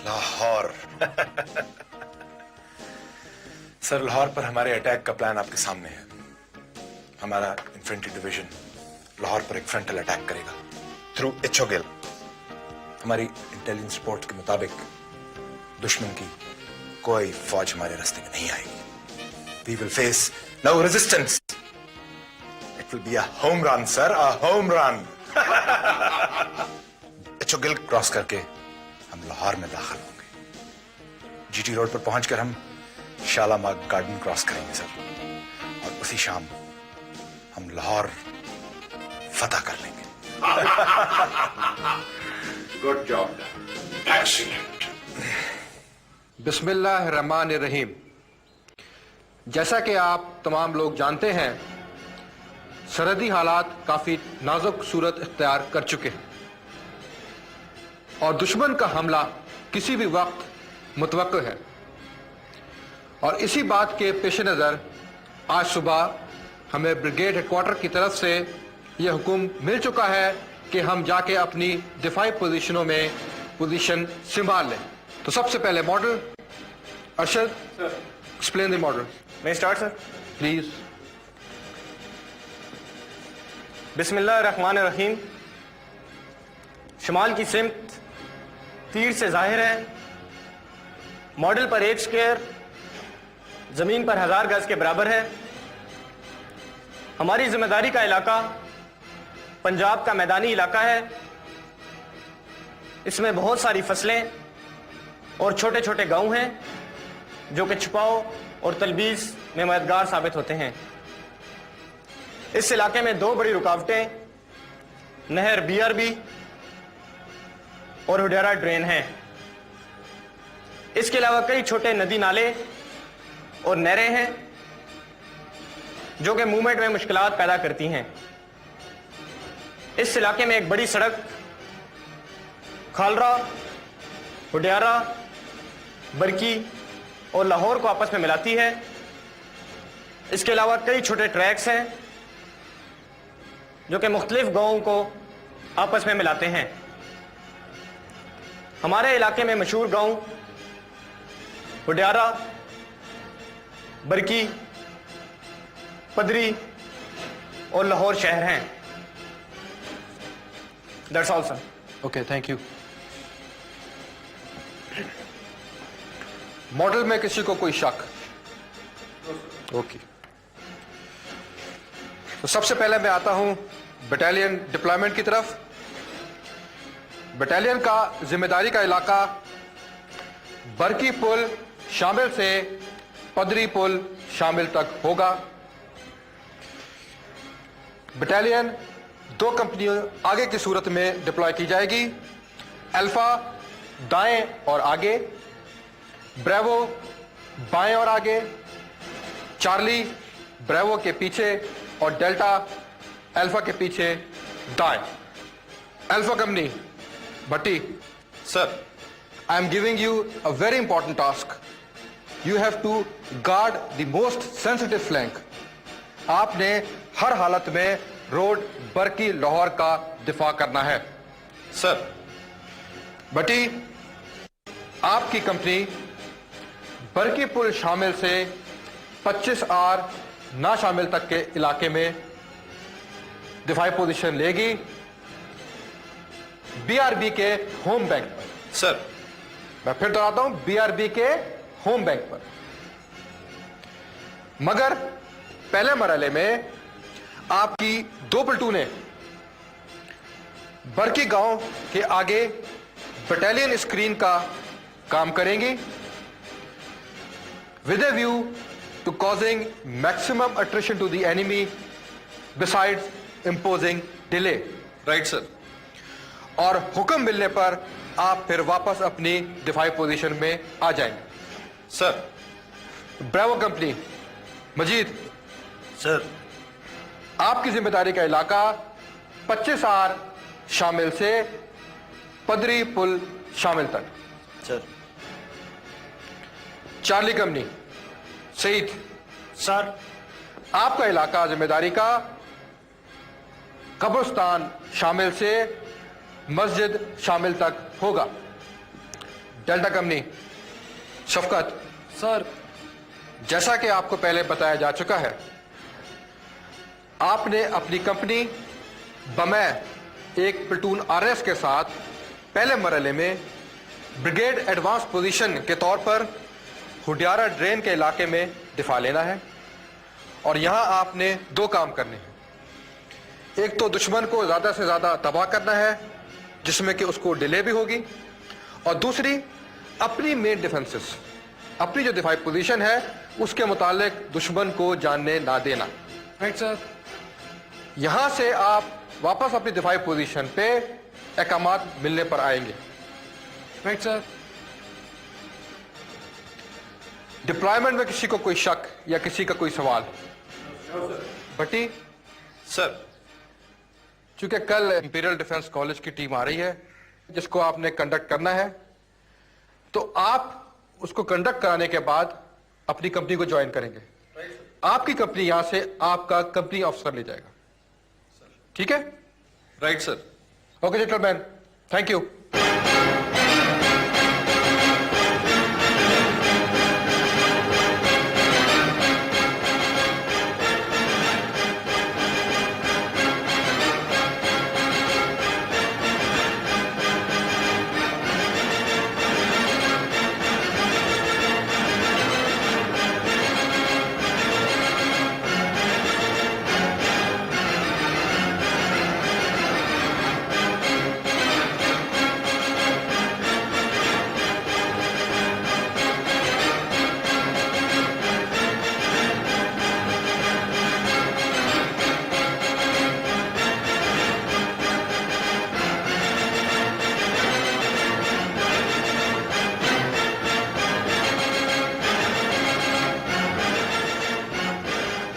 लाहौर सर, लाहौर पर हमारे अटैक का प्लान आपके सामने है। हमारा इन्फेंट्री डिवीजन लाहौर पर एक फ्रंटल अटैक करेगा थ्रू एचोगिल। हमारी इंटेलिजेंस रिपोर्ट के मुताबिक दुश्मन की कोई फौज हमारे रास्ते में नहीं आएगी। We will face no resistance. It will be a home run sir, a home run. Ichogil cross करके हम लाहौर में दाखिल होंगे। जीटी रोड पर पहुंचकर हम शालामार गार्डन क्रॉस करेंगे सर, और उसी शाम हम लाहौर फतह कर लेंगे। Good job, excellent. बिस्मिल्लाहिर्रहमानिर्रहीम। जैसा कि आप तमाम लोग जानते हैं, सरहदी हालात काफी नाजुक सूरत इख्तियार कर चुके हैं और दुश्मन का हमला किसी भी वक्त मुतवक्को है। और इसी बात के पेश नज़र आज सुबह हमें ब्रिगेड हेडक्वार्टर की तरफ से यह हुक्म मिल चुका है कि हम जाके अपनी दिफाई पोजीशनों में पोजीशन संभाल लें। तो सबसे पहले model Arshad, explain the model. मैं स्टार्ट सर, प्लीज। बिस्मिल्लाहिर्रहमानिर्रहीम। शुमाल की सिमत तीर से जाहिर है। मॉडल पर 1 स्क्वायर जमीन पर 1000 गज के बराबर है। हमारी जिम्मेदारी का इलाका पंजाब का मैदानी इलाका है। इसमें बहुत सारी फसलें और छोटे छोटे गांव हैं जो कि छुपाव और तलबीस में मददगार साबित होते हैं। इस इलाके में 2 बड़ी रुकावटें नहर BRB और हुडेरा ड्रेन हैं। इसके अलावा कई छोटे नदी नाले और नहरें हैं जो कि मूवमेंट में मुश्किलात पैदा करती हैं। इस इलाके में एक बड़ी सड़क खालरा, हुडियारा, बरकी और लाहौर को आपस में मिलाती है। इसके अलावा कई छोटे ट्रैक्स हैं जो कि मुख्तलिफ गांवों को आपस में मिलाते हैं। हमारे इलाके में मशहूर गांव हुडियारा, बरकी, पदरी और लाहौर शहर हैं। That's all, sir. Okay, thank you. Model में किसी को कोई शक? ओके। तो सबसे पहले मैं आता हूं बटालियन डिप्लॉयमेंट की तरफ। बटालियन का जिम्मेदारी का इलाका बरकी पुल शामिल से पदरी पुल शामिल तक होगा। बटालियन 2 कंपनियों आगे की सूरत में डिप्लॉय की जाएगी। अल्फा दाएं और आगे, ब्रेवो बाएं और आगे, चार्ली ब्रेवो के पीछे और डेल्टा अल्फा के पीछे दाएं। Alpha company Bhatti sir, I am giving you a very important task. You have to guard the most sensitive flank. आपने हर हालत में रोड बरकी लाहौर का दिफा करना है। सर। बटी, आपकी कंपनी बरकी पुल शामिल से 25 आर ना शामिल तक के इलाके में दिफाई पोजीशन लेगी BRB के होम बैंक पर। सर, मैं फिर दोहराता हूं, BRB के होम बैंक पर। मगर पहले मरहले में आपकी 2 प्लटूनें बरकी गांव के आगे बटालियन स्क्रीन का काम करेंगी with a view to causing maximum attrition to the enemy besides imposing delay. Right sir. और हुक्म मिलने पर आप फिर वापस अपनी दिफाई पोजीशन में आ जाएंगे। सर। ब्रेवो कंपनी मजीद सर, आपकी जिम्मेदारी का इलाका 25 आर शामिल से पदरी पुल शामिल तक। Sir. Charlie company, Saeed sir. आपका इलाका जिम्मेदारी का कब्रिस्तान शामिल से मस्जिद शामिल तक होगा। डेल्टा कंपनी, शफकत सर। जैसा कि आपको पहले बताया जा चुका है, आपने अपनी कंपनी बमै एक प्लटून आरएस के साथ पहले मरहले में ब्रिगेड एडवांस पोजीशन के तौर पर हुडियारा ड्रेन के इलाके में दिफा लेना है। और यहां आपने दो काम करने हैं। एक तो दुश्मन को ज्यादा से ज्यादा तबाह करना है, जिसमें कि उसको डिले भी होगी, और दूसरी अपनी मेन डिफेंसेस, अपनी जो दिफाई पोजीशन है उसके मुतालिक दुश्मन को जानने ना देना। Right sir. यहां से आप वापस अपनी दिफाई पोजीशन पे अहकामात मिलने पर आएंगे। Right sir. डिप्लॉयमेंट में किसी को कोई शक या किसी का कोई सवाल? भट्टी सर। चूंकि कल इंपीरियल डिफेंस कॉलेज की टीम आ रही है जिसको आपने कंडक्ट करना है, तो आप उसको कंडक्ट कराने के बाद अपनी कंपनी को ज्वाइन करेंगे। आपकी कंपनी यहां से आपका कंपनी ऑफिसर ले जाएगा। ठीक है? Right sir. Okay gentleman, thank you.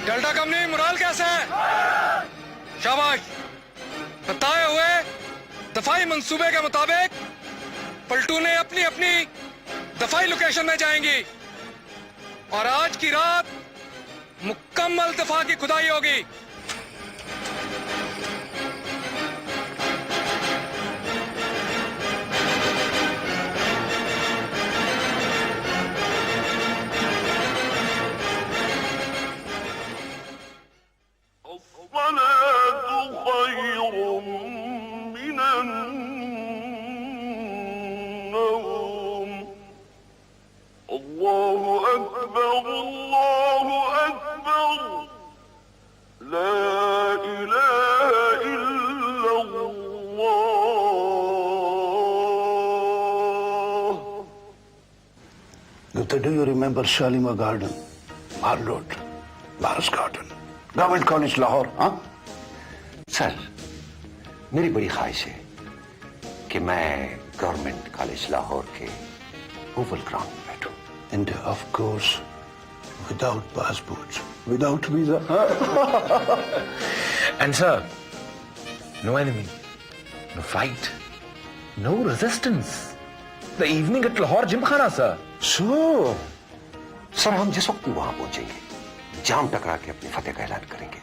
Delta company, mural कैसे है? शाबाश। बताए हुए दफाई मंसूबे के मुताबिक पलटूने अपनी अपनी दफाई लोकेशन में जाएंगी और आज की रात मुकम्मल दफा की खुदाई होगी। Do you remember Shalimar Garden, Mall Road, Lars Garden, Government College Lahore? हाँ? सर, मेरी बड़ी ख्वाहिश है कि मैं गवर्नमेंट कॉलेज लाहौर के ओवल ग्राउंड में बैठूं। And of course, without passport, without visa. And sir, no enemy, no fight, no resistance. The evening at Lahore Gymkhana, sir. Sir, हम जिस वक्त भी वहां पहुंचेंगे जाम टकरा के अपनी फतेह का ऐलान करेंगे।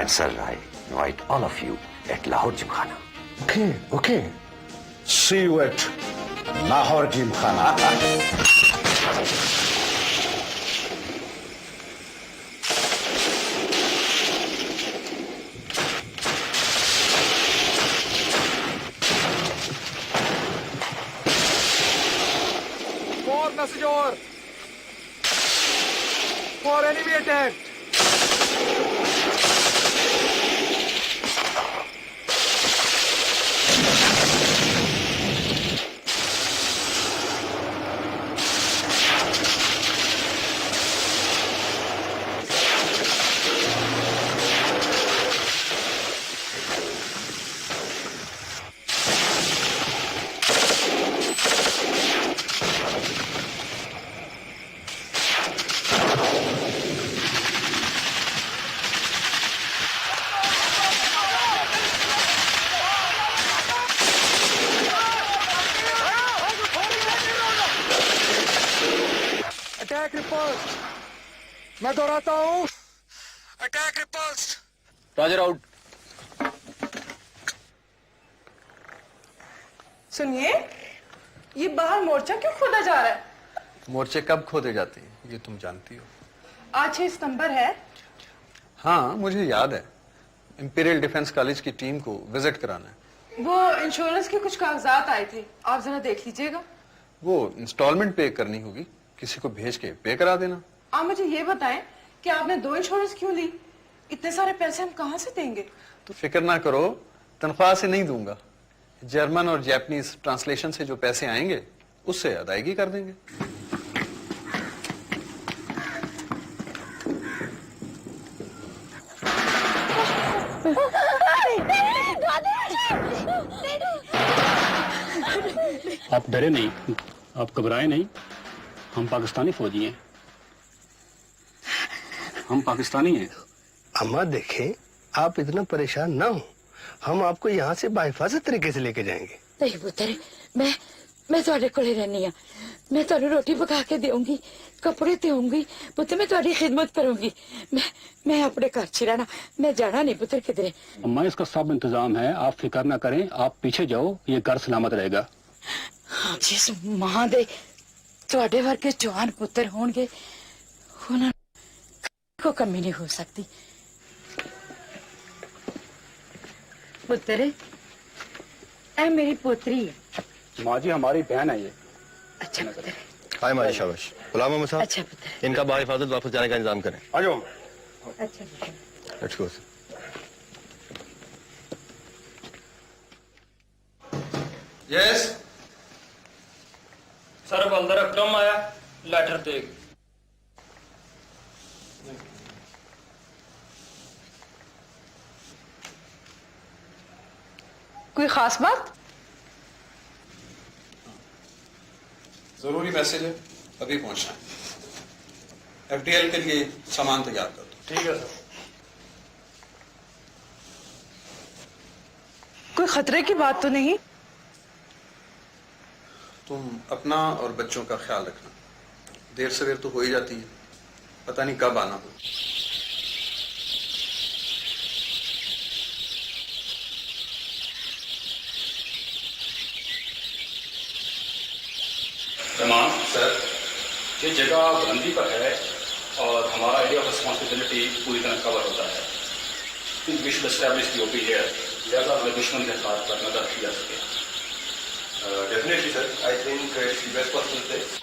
And sir, I invite all of you at Lahore Gymkhana. Okay. See you at Lahore Gymkhana. Message over. For enemy attack. Attack report. मैं दोहराता हूँ, अटैक रिपोर्ट। Roger out. सुनिए, ये बाहर मोर्चा क्यों खोदा जा रहा है? मोर्चे कब खोदे जाते हैं ये तुम जानती हो? आज 6 सितंबर है। हाँ, मुझे याद है। इंपीरियल डिफेंस कॉलेज की टीम को विजिट कराना है। वो इंश्योरेंस के कुछ कागजात आए थे, आप जरा देख लीजिएगा। वो इंस्टॉलमेंट पे करनी होगी, किसी को भेज के पे करा देना। आप मुझे ये बताएं कि आपने 2 इंश्योरेंस क्यों ली? इतने सारे पैसे हम कहाँ से देंगे? तो फिक्र ना करो, तनख्वाह से नहीं दूंगा। जर्मन और जापानीज ट्रांसलेशन से जो पैसे आएंगे उससे अदायगी कर देंगे। आप डरे नहीं, आप घबराए नहीं। हम पाकिस्तानी फौजी हैं, हम पाकिस्तानी हैं। अम्मा देखें, आप इतना परेशान ना हो, हम आपको यहाँ से बाहिफाजत तरीके से लेके जाएंगे। नहीं पुत्र, मैं ਤੁਹਾਡੇ ਕੋਲੇ रहनी हाँ। मैं ਤੁਹਾਨੂੰ रोटी पका के देऊंगी, कपड़े देऊंगी पुत्र, मैं ਤੁਹਾਡੀ खिदमत करूंगी। मैं अपने घर च रहना, मैं जाना नहीं पुत्र किधरे। अम्मा इसका सब इंतजाम है, आप फिक्र ना करें, आप पीछे जाओ, ये घर सलामत रहेगा। हाँ, जिस मां दे ਤੁਹਾਡੇ वर्गे जवान पुत्र होंगे, उन्हें को कमी नहीं हो सकती। पुत्र, ऐ मेरी पोतरी है। माँ जी हमारी बहन है ये। अच्छा पुत्र। हाय माजी, शाबाश। गुलाम मोहम्मद साहब, अच्छा पुत्र। इनका बाहिफाजत वापस जाने का इंतजाम करें। आ जाओ। अच्छा पुत्र। Let's go. यस सर, बल्दर अकरम आया, लेटर दे। कोई खास बात? जरूरी मैसेज है, अभी पहुंचना है। एफडीएल के लिए सामान तैयार कर दो। ठीक है सर। कोई खतरे की बात तो नहीं? तुम अपना और बच्चों का ख्याल रखना। देर सवेर तो हो ही जाती है, पता नहीं कब आना हो। तमाम सर, ये जगह बुलंदी पर है और हमारा एरिया ऑफ रिस्पॉन्सिबिलिटी पूरी तरह कवर होता है। We should establish the OP here, लिहाजा हमें दुश्मन के साथ पर नजर रखी जा सके। Definitely sir, I think it's the best possible place.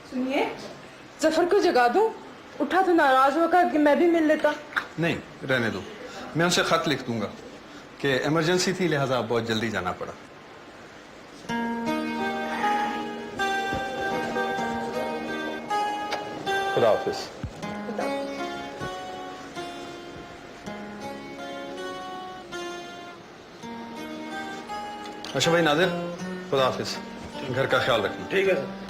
सुनिए, जफर को जगा दूं? उठा तो नाराज होगा कि मैं भी मिल लेता। नहीं, रहने दो। मैं उनसे खत लिख दूंगा कि इमरजेंसी थी, लिहाजा बहुत जल्दी जाना पड़ा। खुदा हाफिज। अच्छा भाई नादिर, खुदा हाफिज। घर का ख्याल रखना। ठीक है सर।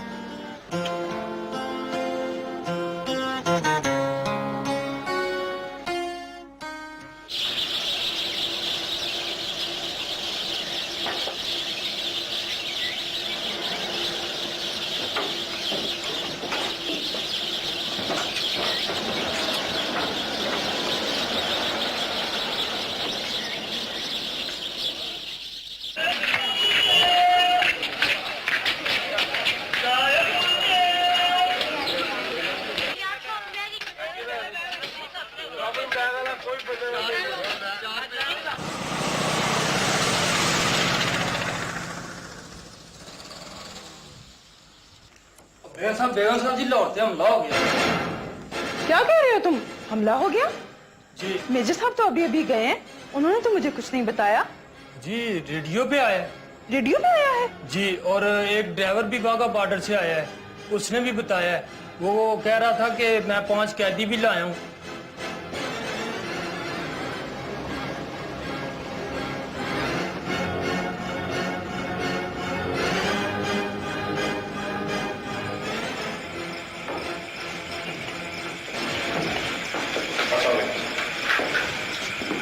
बेगम साहब जी, लाहौर से हमला हो गया। क्या कह रहे हो तुम? हमला हो गया? जी। मेजर साहब तो अभी अभी गए हैं, उन्होंने तो मुझे कुछ नहीं बताया। जी, रेडियो पे आया है। रेडियो पे आया है? जी, और एक ड्राइवर भी वाघा बॉर्डर से आया है, उसने भी बताया है। वो कह रहा था कि मैं 5 कैदी भी लाया हूँ।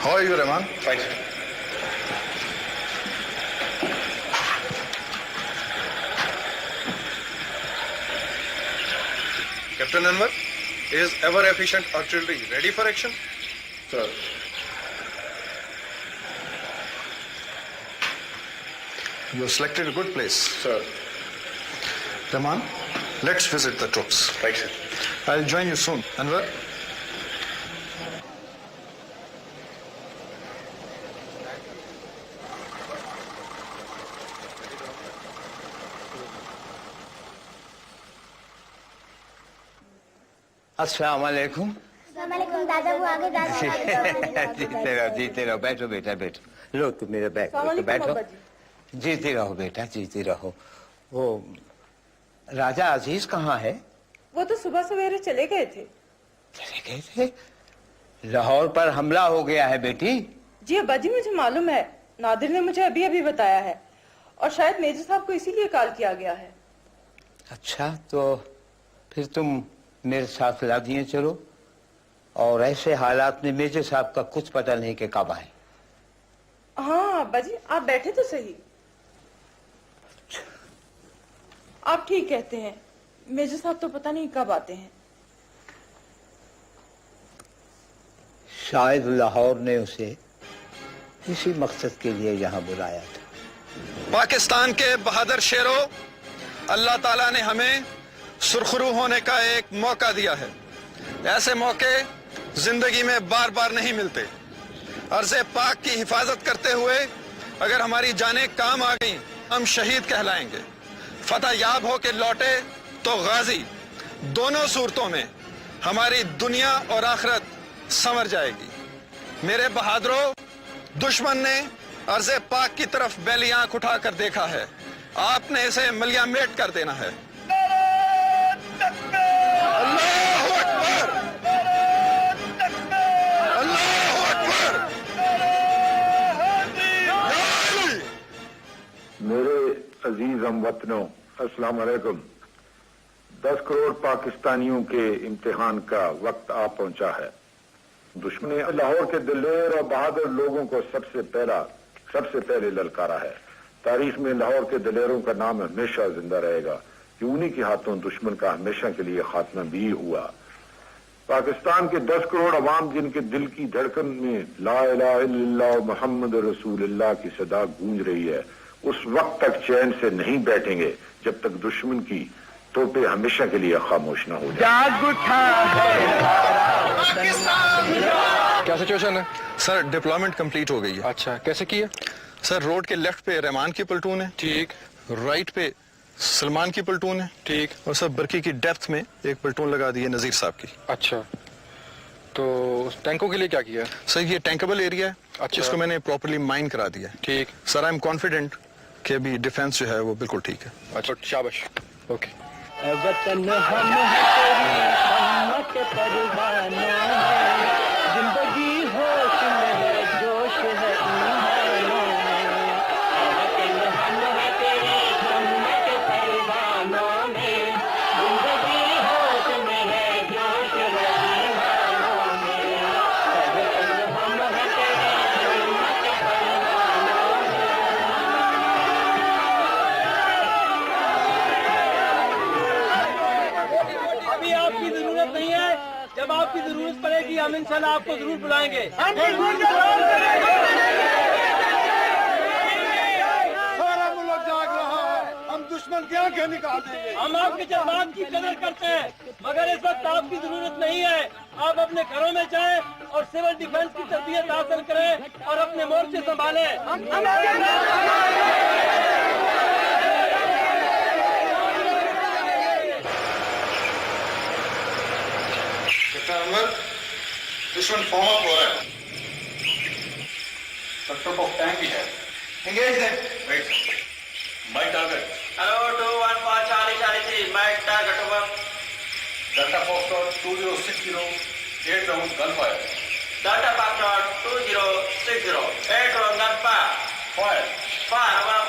How are you, Rahman? Fine, sir. Captain Anwar, is ever efficient artillery ready for action? Sir. You have selected a good place. Sir. Rahman, let's visit the troops. Right, sir. I'll join you soon. Anwar? अस्सलाम वालेकुम। दादा वो आगे जीते रहो बैठो बेटा बैठो। लो तुम मेरा बैग बैठो। जीते रहो बेटा जीते रहो। वो राजा अजीज कहाँ है? वो तो सुबह सवेरे चले गए थे। चले गए थे? लाहौर पर हमला हो गया है बेटी। जी अब्बा जी मुझे मालूम है, नादिर ने मुझे अभी अभी बताया है और शायद मेजर साहब को इसीलिए कॉल किया गया है। अच्छा तो फिर तुम मेरे साथ ला दिए चलो, और ऐसे हालात में मेजर साहब का कुछ पता नहीं कि कब आए। हाँ अब्बा जी आप बैठे तो सही। आप ठीक कहते हैं, मेजर साहब तो पता नहीं कब आते हैं। शायद लाहौर ने उसे इसी मकसद के लिए यहाँ बुलाया था। पाकिस्तान के बहादुर शेरों, अल्लाह ताला ने हमें सुरखरू होने का एक मौका दिया है। ऐसे मौके जिंदगी में बार बार नहीं मिलते। अर्ज़े पाक की हिफाजत करते हुए अगर हमारी जानें काम आ गई, हम शहीद कहलाएंगे। फतह याब हो के लौटे तो गाजी। दोनों सूरतों में हमारी दुनिया और आखिरत संवर जाएगी। मेरे बहादुरों, दुश्मन ने अर्ज़े पाक की तरफ बैली आंख उठाकर देखा है। आपने इसे मलियामेट कर देना है। मेरे अजीज हमवतनों, अस्सलाम वालेकुम। 10 करोड़ पाकिस्तानियों के इम्तिहान का वक्त आ पहुंचा है। दुश्मन ने लाहौर के दिलेर और बहादुर लोगों को सबसे पहले ललकारा है। तारीख में लाहौर के दिलेरों का नाम हमेशा जिंदा रहेगा कि उन्हीं के हाथों दुश्मन का हमेशा के लिए खात्मा भी हुआ। पाकिस्तान के 10 करोड़ अवाम जिनके दिल की धड़कन में ला इलाहा इल्लल्लाह मुहम्मद रसूलुल्लाह की सदा गूंज रही है, उस वक्त तक चैन से नहीं बैठेंगे जब तक दुश्मन की तोपे हमेशा के लिए खामोश न हो जाए। क्या सिचुएशन है? सर डिप्लॉयमेंट कंप्लीट हो गई है। अच्छा कैसे की है? सर रोड के लेफ्ट पे रहमान की प्लेटून है। ठीक। राइट पे सलमान की प्लेटून है। ठीक। और सर बरकी की डेप्थ में एक प्लेटून लगा दी है नजीर साहब की। अच्छा तो टैंकों के लिए क्या किया? सर ये टैंकेबल एरिया है। अच्छा। इसको मैंने प्रॉपर्ली माइन करा दिया है। ठीक। सर आई एम कॉन्फिडेंट कि अभी डिफेंस जो है वो बिल्कुल ठीक है। अच्छा शाबाश। ओके। वतन हम है तेरी हिम्मत परवाना है, जिंदगी होश में है जोश है ईमाना में। वतन हम है तेरी हिम्मत परवाना में, जिंदगी होश में है जोश है ईमाना में। वतन हम है तेरी हिम्मत परवाना में। अभी आपकी जरूरत नहीं है, जब आपकी जरूरत पड़ेगी हम इंशाल्लाह आपको जरूर बुलाएंगे। सारा मुल्क जाग रहा है, हम दुश्मन की आंखें निकाल देंगे। हम आपके जज्बात की कदर करते हैं, मगर इस वक्त आपकी जरूरत नहीं है। आप अपने घरों में जाएं और सिविल डिफेंस की तरबियत हासिल करें और अपने मोर्चे संभालें। दुश्मन फॉर्म अप हो रहा है। सेक्टर ऑफ टैंक भी है। एंगेज है। Right. My target. Hello 215 Charlie 3 my target over. Data foxtrot 2060 8 round gun fire. Data foxtrot 2060 8 round gun fire. Fire over.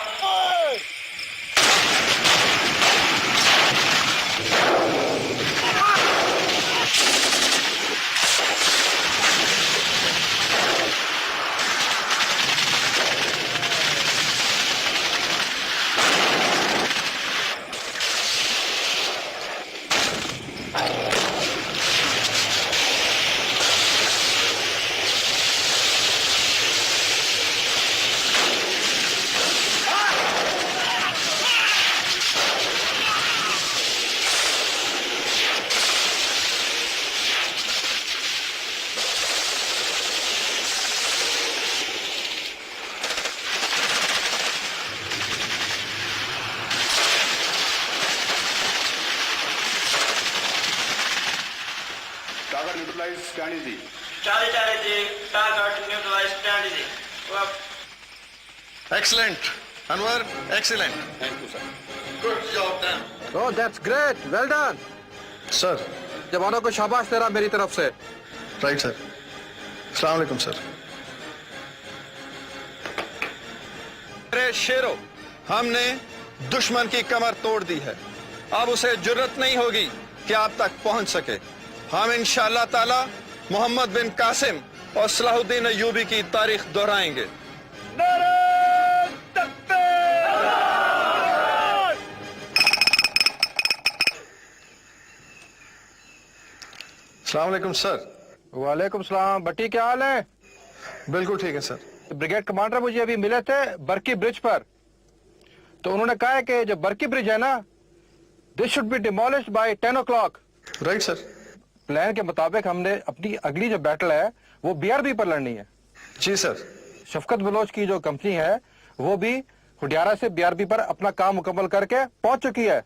strategy. Target neutralized strategy. Excellent. Anwar, excellent. Thank you, sir. Good job done. Oh, that's great. Well done. Sir. जवानों को शाबाश तेरा मेरी तरफ से. Right, sir. Assalamu alaikum, sir. अरे शेरो, हमने दुश्मन की कमर तोड़ दी है. अब उसे जुर्रत नहीं होगी कि आप तक पहुंच सके. हम इंशाअल्लाह ताला मोहम्मद बिन कासिम और सलाहुद्दीन अय्यूबी की तारीख दोहराएंगे. अस्सलाम वालेकुम सर. वालेकुम सलाम. बट्टी क्या हाल है? बिल्कुल ठीक है सर. ब्रिगेड कमांडर मुझे अभी मिले थे बरकी ब्रिज पर, तो उन्होंने कहा है कि जो बरकी ब्रिज है ना, this should be demolished by 10 o'clock. Right sir. Plan के मुताबिक हमने अपनी अगली जो बैटल है वो बीआरबी पर लड़नी है. जी सर. शफकत बलोच की जो कंपनी है वो भी हुडियारा से बीआरबी पर अपना काम मुकम्मल करके पहुंच चुकी है.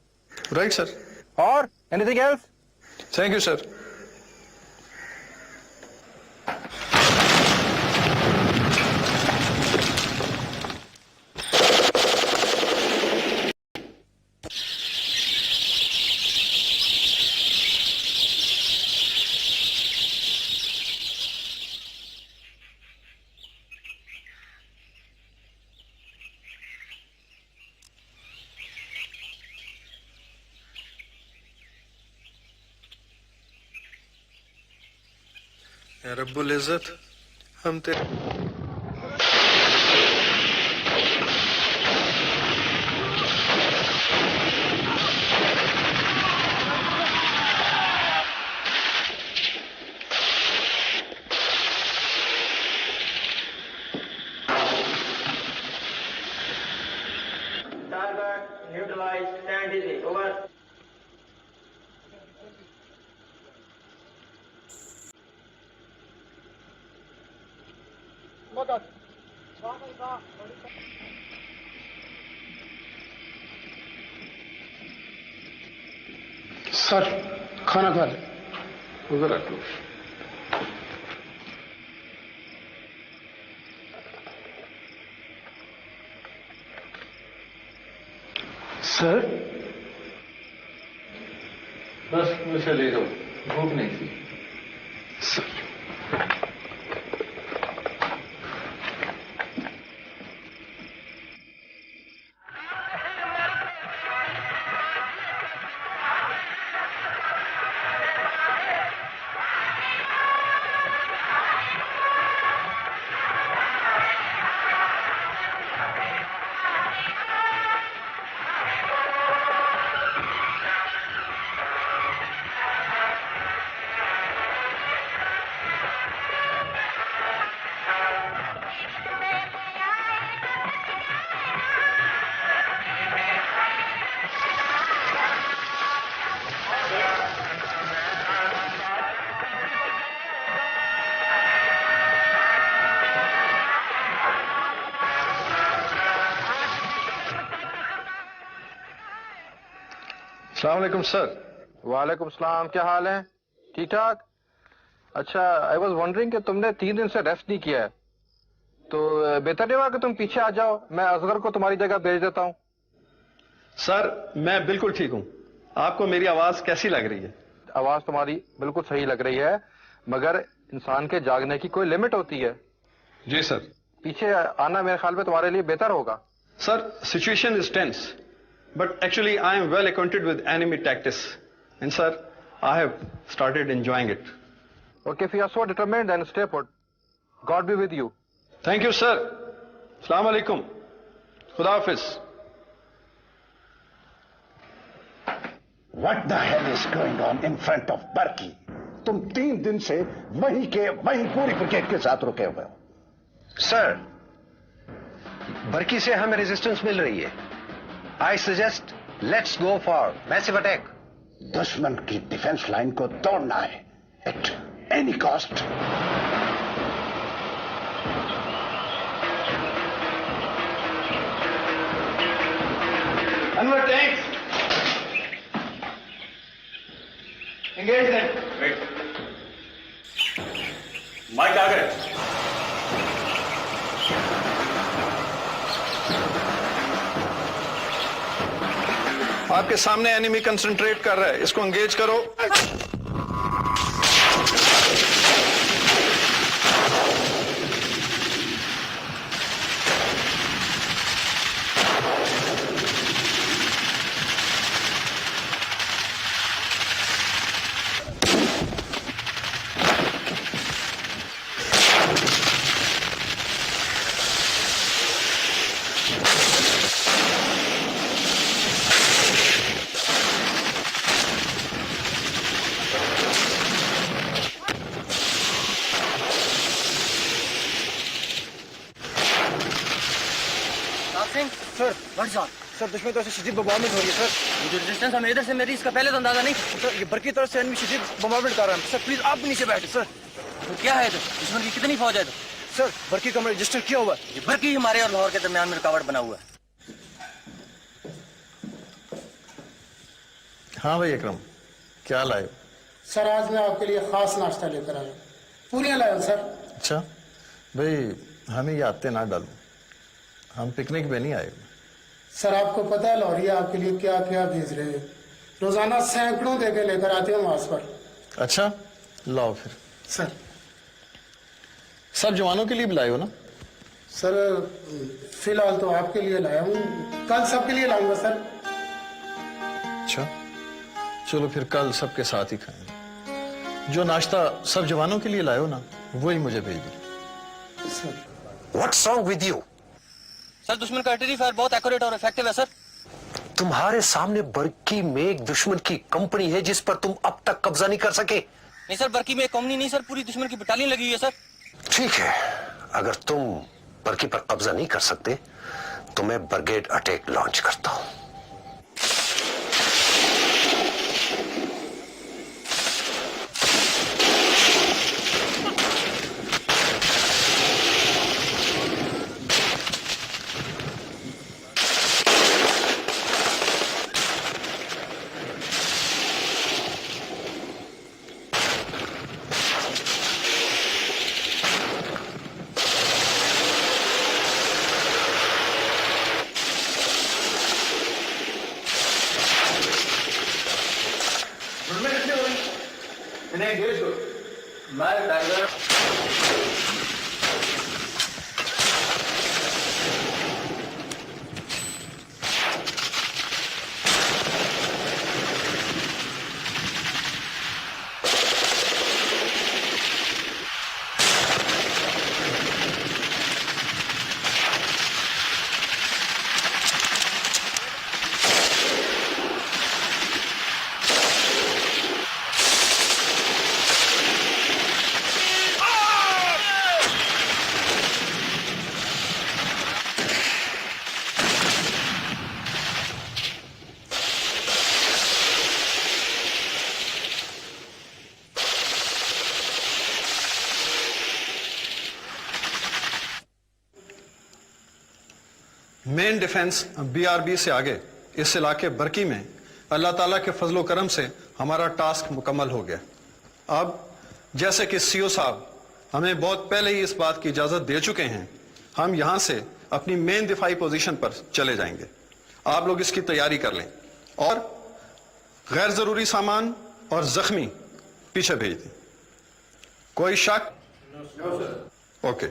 Right sir. और anything else? Thank you sir. या रब्बुल इज्जत, हम तेरे Target neutralized strategy. Over. Sir खाना खा ले. उधर रख लो. सर बस मुझे ले जाओ, भूख नहीं थी. सर अस्सलाम वालेकुम सर. वालेकुम सलाम. क्या हाल है? ठीक ठाक. अच्छा, आई वॉज वंडरिंग कि तुमने 3 दिन से रेस्ट नहीं किया है, तो बेहतर नहीं होगा कि तुम पीछे आ जाओ, मैं असगर को तुम्हारी जगह भेज देता हूँ. सर मैं बिल्कुल ठीक हूँ. आपको मेरी आवाज कैसी लग रही है? आवाज तुम्हारी बिल्कुल सही लग रही है, मगर इंसान के जागने की कोई लिमिट होती है. जी सर. पीछे आना मेरे ख्याल में तुम्हारे लिए बेहतर होगा. Sir situation is tense, but actually I am well acquainted with enemy tactics, and sir, I have started enjoying it. Okay, if you are so determined, then stay put. God be with you. Thank you, sir. Assalamu alaikum. Khuda Hafiz. What the hell is going on in front of Barki? तुम 3 दिन से वहीं पूरी brigade के साथ रुके हुए हो. सर, बरकी से हमें रेजिस्टेंस मिल रही है. I suggest let's go for massive attack. दुश्मन की डिफेंस लाइन को तोड़ना है at any cost. Anwar tanks. Engage them. Wait. Mike आ गए। आपके सामने एनिमी कंसंट्रेट कर रहा है, इसको एंगेज करो। सर सर दुश्मन तरफ से शदीद बमबार्डमेंट हो रही है सर। ये जो रेजिस्टेंस हमें इधर से मेरी इसका पहले तो अंदाजा नहीं सर। ये बर्की तरफ से एनिमी शदीद बमबार्डमेंट कर रहा है सर। प्लीज आप भी नीचे बैठे सर। तो क्या है तो दुश्मन की कितनी फौज है तो? सर बर्की का रजिस्टर किया हुआ है। ये बर्की हमारे और लाहौर के दरमियान में रुकावट बना हुआ है। हाँ भाई अकरम, क्या लाए हो? सर आज मैं आपके लिए खास नाश्ता लेकर आया, पूरियां लाया हूं सर। अच्छा भाई, हमें ये आते ना डालो, हम पिकनिक पे नहीं आए। सर आपको पता है लौरिया आपके लिए क्या क्या भेज रहे हैं, रोजाना सैकड़ों देके लेकर आते हैं वहां पर। अच्छा लाओ फिर। सर सब जवानों के लिए भी लाए हो ना? सर फिलहाल तो आपके लिए लाया हूँ, कल सबके लिए लाऊंगा सर। अच्छा चलो फिर कल सबके साथ ही खाएंगे। जो नाश्ता सब जवानों के लिए लाए हो ना, वही मुझे भेज दो। What's wrong with you? Sir दुश्मन का आर्टिलरी फायर बहुत एक्यूरेट और इफेक्टिव है सर। तुम्हारे सामने बर्की में एक दुश्मन की कंपनी है जिस पर तुम अब तक कब्जा नहीं कर सके। नहीं सर, बर्की में एक कंपनी नहीं सर, पूरी दुश्मन की बटालियन लगी हुई है सर। ठीक है, अगर तुम बर्की पर कब्जा नहीं कर सकते तो मैं ब्रिगेड अटैक लॉन्च करता हूं। मेन डिफेंस बीआरबी से आगे इस इलाके बर्की में अल्लाह ताला के फजलो करम से हमारा टास्क मुकम्मल हो गया। अब जैसे कि सीओ साहब हमें बहुत पहले ही इस बात की इजाजत दे चुके हैं, हम यहां से अपनी मेन दिफाई पोजीशन पर चले जाएंगे। आप लोग इसकी तैयारी कर लें और गैर जरूरी सामान और जख्मी पीछे भेज दें। कोई शक? ओके।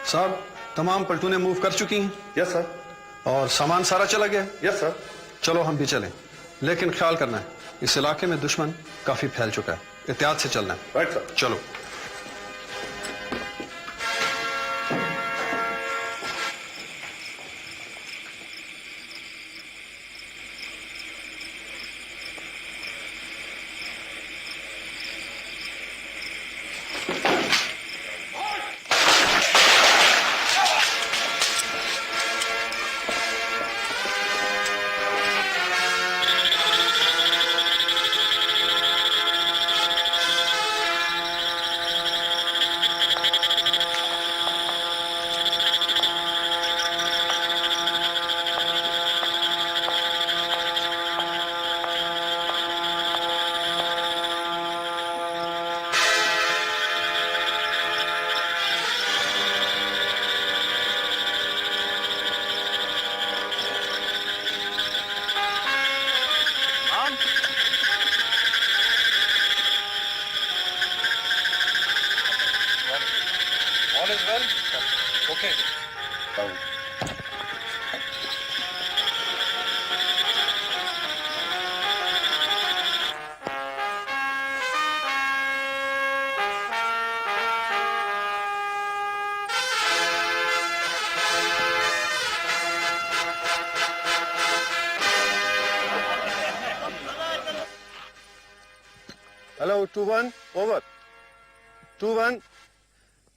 साहब तमाम पलटूनें मूव कर चुकी हैं। Yes sir. और सामान सारा चला गया। Yes sir. चलो हम भी चलें, लेकिन ख्याल करना है इस इलाके में दुश्मन काफी फैल चुका है, एहतियात से चलना है। Right sir. चलो। All is well? Okay. Hello, 2-1, over. 2-1,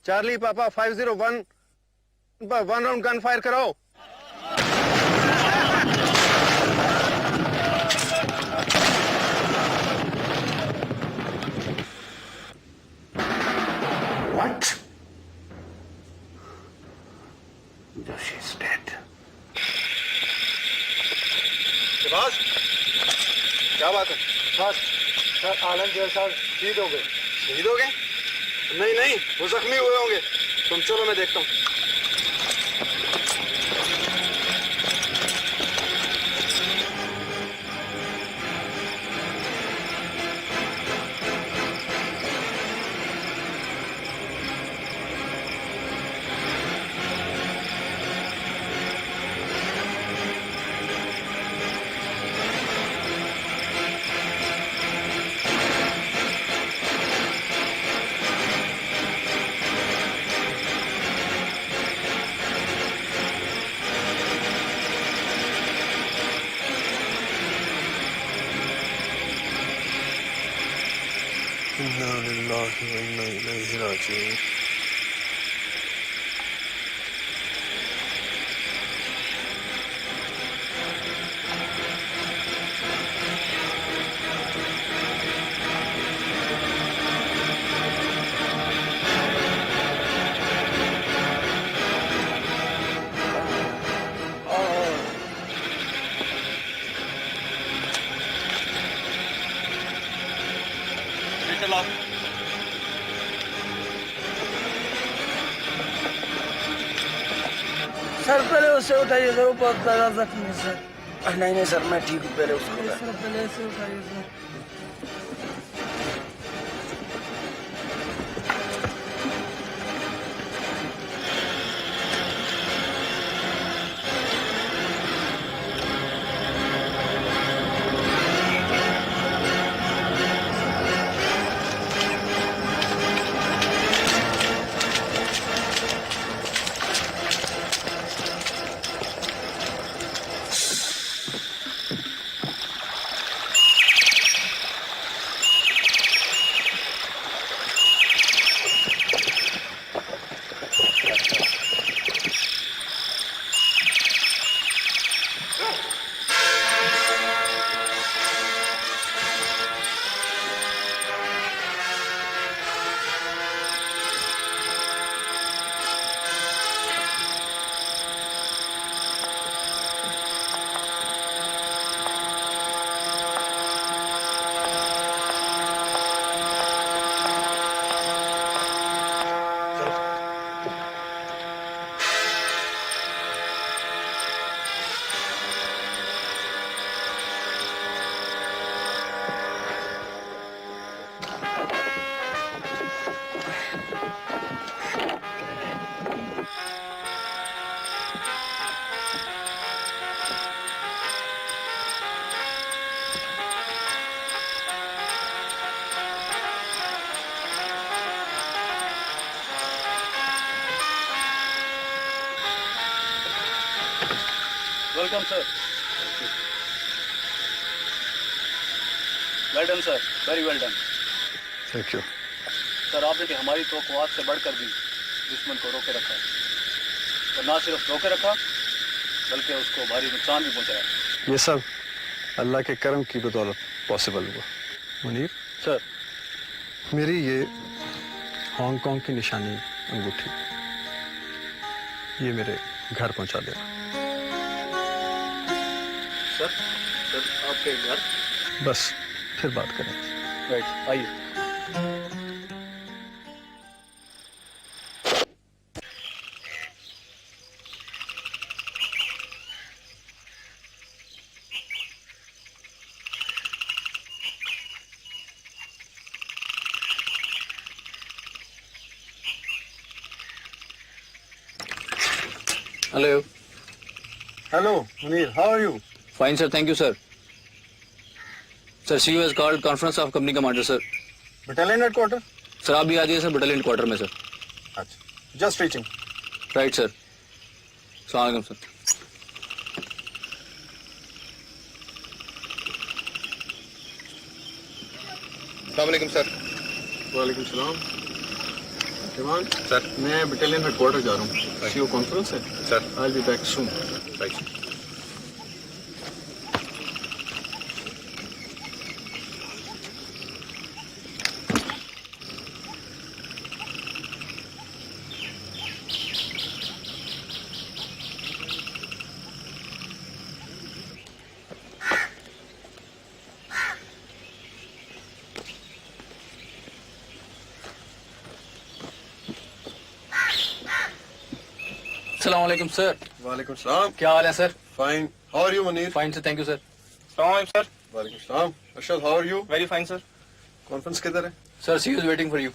Charlie Papa 501, one round gun fire karo. What? She's dead. Shahbaz, क्या बात है? सर आलम जैल साहब शहीद हो गए। शहीद हो गए? नहीं नहीं, वो जख्मी हुए होंगे। तुम चलो, मैं देखता हूँ। इन्ना लिल्लाहि व इन्ना इलैहि राजिऊन। सर पहले उसे उठाइए सर, वो बहुत ज्यादा जख्मी है सर। नहीं नहीं सर, मैं ठीक हूँ, पहले उसको सर पहले उसे उठाइए sir. Welcome sir. Well done sir, very well done. Thank you sir, आपने कि हमारी तवक्कुआत से बढ़कर भी दुश्मन को रोके रखा, और ना सिर्फ रोके रखा बल्कि उसको भारी नुकसान भी पहुंचाया। ये सब अल्लाह के करम की बदौलत पॉसिबल हुआ। मुनीर सर, मेरी ये हांगकांग की निशानी अंगूठी ये मेरे घर पहुंचा देना। सर, आपके घर? बस फिर बात करें। राइट, आइए। Hello. Hello, Munir. How are you? Fine, sir. Thank you, sir. Sir, CEO has called conference of company commander, sir. Battalion headquarter? Sir, आप भी आ जाइए सर बटालियन क्वार्टर में सर। अच्छा, just reaching. Right sir. अस्सलाम वालेकुम sir. अस्सलाम वालेकुम sir. वालेकुम सलाम। जवान सर, मैं बटालियन हेडक्वार्टर जा रहा हूँ। सीओ कॉन्फ्रेंस है sir. I will be back soon. Right. अस्सलाम वालेकुम सर। वालेकुम सलाम। क्या हाल है sir? Fine. How are you Munir? Fine sir, thank you sir. अस्सलाम वालेकुम सर। वालेकुम सलाम। Arshad, how are you? Very fine sir. Conference किधर है? Sir, she is waiting for you.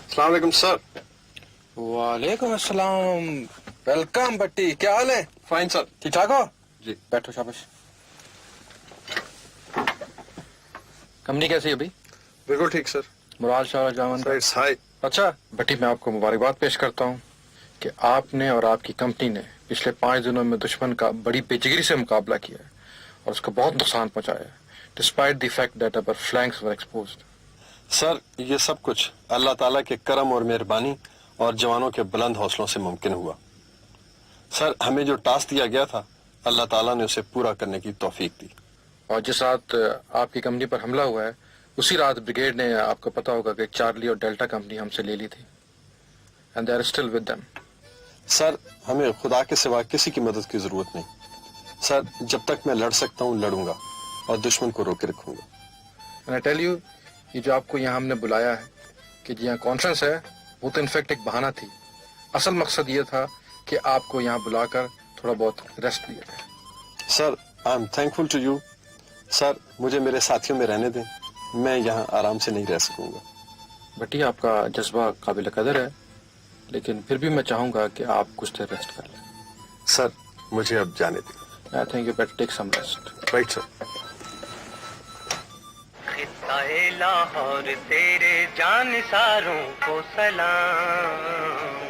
अस्सलाम वालेकुम सर। वालेकुम अस्सलाम। वेलकम बट्टी, क्या हाल है? Fine sir. ठीक ठाक हो? जी। बैठो, शाबाश। कंपनी कैसी है भाई? बिल्कुल ठीक sir. Murad Shah Jaman. It's high. अच्छा बट्टी, मैं आपको मुबारकबाद पेश करता हूँ कि आपने और आपकी कंपनी ने पिछले 5 दिनों में दुश्मन का बड़ी बेजिगरी से मुकाबला किया है और उसको बहुत नुकसान पहुंचाया है, despite the fact that our flanks were exposed. Sir, ये सब कुछ अल्लाह ताला के करम और मेहरबानी और जवानों के बुलंद हौसलों से मुमकिन हुआ। सर, हमें जो टास्क दिया गया था अल्लाह ताला ने उसे पूरा करने की तौफीक दी। और जिस रात आपकी कंपनी पर हमला हुआ है उसी रात ब्रिगेड ने, आपको पता होगा कि चार्ली और डेल्टा कंपनी हमसे ले ली थी, and they are still with them. Sir, हमें खुदा के सिवा किसी की मदद की जरूरत नहीं। सर, जब तक मैं लड़ सकता हूँ लड़ूंगा और दुश्मन को रोके रखूंगा। एंड आई टेल यू, ये जो आपको यहाँ हमने बुलाया है कि यहाँ कॉन्फ्रेंस है, वो तो इनफैक्ट एक बहाना थी। असल मकसद ये था कि आपको यहाँ बुलाकर थोड़ा बहुत रेस्ट दिया जाए। Sir, I am thankful to you. Sir, मुझे मेरे साथियों में रहने दें, मैं यहाँ आराम से नहीं रह सकूंगा। बटी, आपका जज्बा काबिल कदर है, लेकिन फिर भी मैं चाहूंगा कि आप कुछ देर रेस्ट कर लें। सर, मुझे अब जाने दें। I think you better take some rest. Right sir. खिताए लाहौर तेरे जानिसारों को सलाम,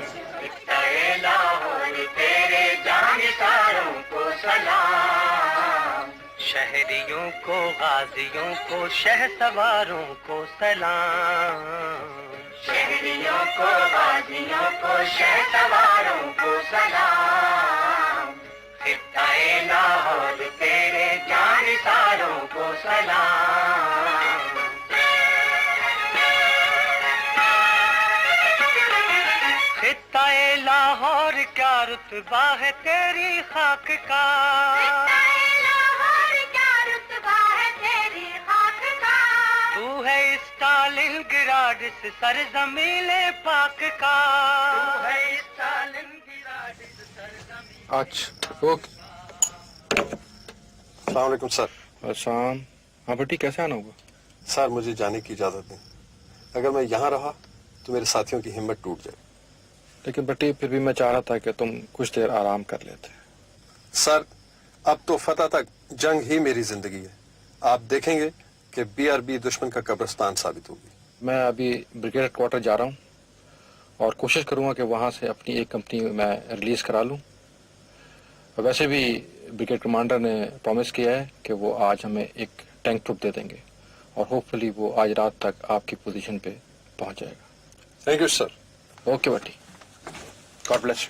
खिताए लाहौर तेरे जानिसारों को सलाम, शहरियों को गाजियों को शहसवारों को सलाम, शहरियों को गाजियों को शहसवारों को सलाम, खिताए लाहौर तेरे जानिसारों को सलाम। खिताए लाहौर क्या रुतबा है तेरी खाक का, तू है स्टालिन गिराड इस सरजमीने पाक का, तू है स्टालिन गिराड इस सरजमीने। अच्छा, ओके। अस्सलाम वालेकुम सर। अस्सलाम। हाँ बटी, कैसे आना होगा? सर, मुझे जाने की इजाजत दें। अगर मैं यहाँ रहा तो मेरे साथियों की हिम्मत टूट जाए। लेकिन बटी, फिर भी मैं चाह रहा था कि तुम कुछ देर आराम कर लेते। सर, अब तो फतह तक जंग ही मेरी जिंदगी है। आप देखेंगे कि BRB दुश्मन का कब्रिस्तान साबित होगी। मैं अभी ब्रिगेड क्वार्टर जा रहा हूँ और कोशिश करूँगा कि वहाँ से अपनी एक कंपनी मैं रिलीज़ करा लूँ। वैसे भी ब्रिगेड कमांडर ने प्रॉमिस किया है कि वो आज हमें एक टैंक ट्रुप दे देंगे और होपफुली वो आज रात तक आपकी पोजीशन पे पहुँच जाएगा। Thank you sir. ओके बटी, God bless you.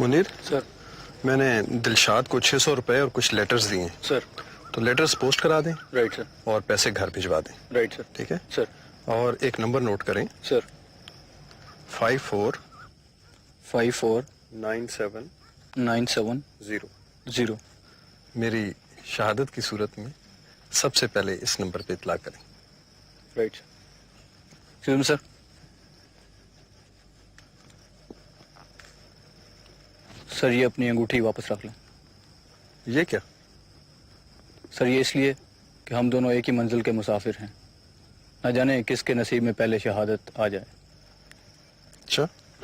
Munir sir, मैंने दिलशाद को 600 रुपए और कुछ लेटर्स दिए हैं सर। तो लेटर्स पोस्ट करा दें। Right sir. और पैसे घर भिजवा दें। Right sir. ठीक है सर। और एक नंबर नोट करें सर। 549790। मेरी शहादत की सूरत में सबसे पहले इस नंबर पे इतला करें। Right sir. सर ये अपनी अंगूठी वापस रख लें। ये क्या? सर ये इसलिए कि हम दोनों एक ही मंजिल के मुसाफिर हैं, न जाने किसके नसीब में पहले शहादत आ जाए। अच्छा।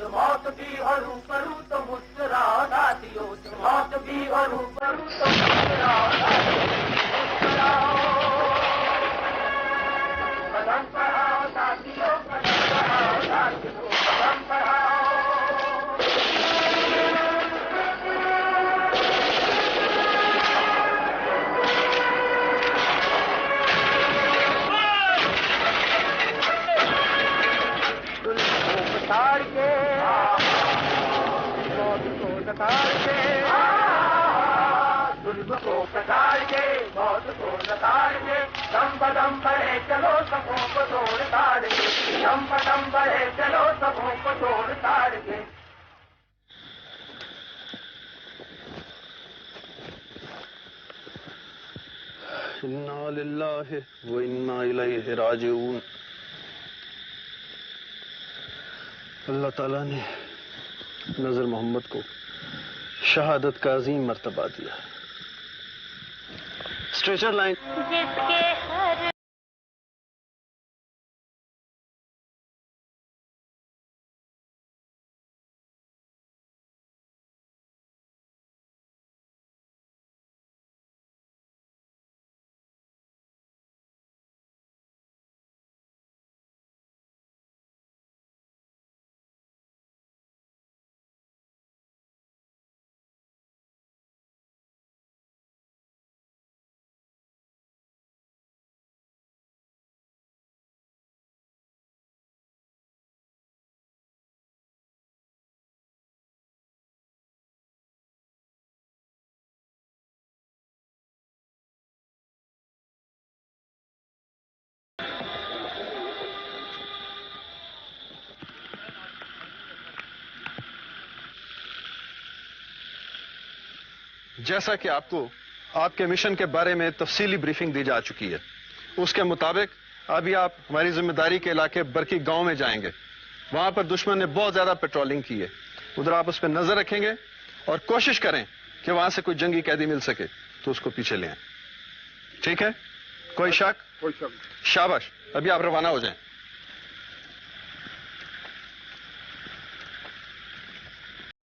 मौत भी और ऊपरू तो मुस्कुराना दियो, मौत भी और ऊपरू तो मुस्कुराना दियो, कदम बढ़ाओ साथियों, कदम बढ़ाओ साथियों, कदम बढ़ाओ। पछाड़ के मौत को नकार के, जुल्म को पछाड़ के मौत को नकार के, दम बदम बढ़े चलो सबों को तोड़ ताड़ के, दम बदम बढ़े चलो सबों को तोड़ ताड़ के। इन्ना लिल्लाहि व इन्ना इलैहि राजिऊन। अल्लाह ताला ने नजर मोहम्मद को शहादत का अजीम मर्तबा दिया। Stretcher line. जिसके हर जैसा कि आपको आपके मिशन के बारे में तफसीली ब्रीफिंग दी जा चुकी है, उसके मुताबिक अभी आप हमारी जिम्मेदारी के इलाके बरकी गांव में जाएंगे। वहां पर दुश्मन ने बहुत ज्यादा पेट्रोलिंग की है, उधर आप उस पर नजर रखेंगे और कोशिश करें कि वहां से कोई जंगी कैदी मिल सके तो उसको पीछे ले आए। ठीक है? कोई शक? शाबाश, अभी आप रवाना हो जाएं।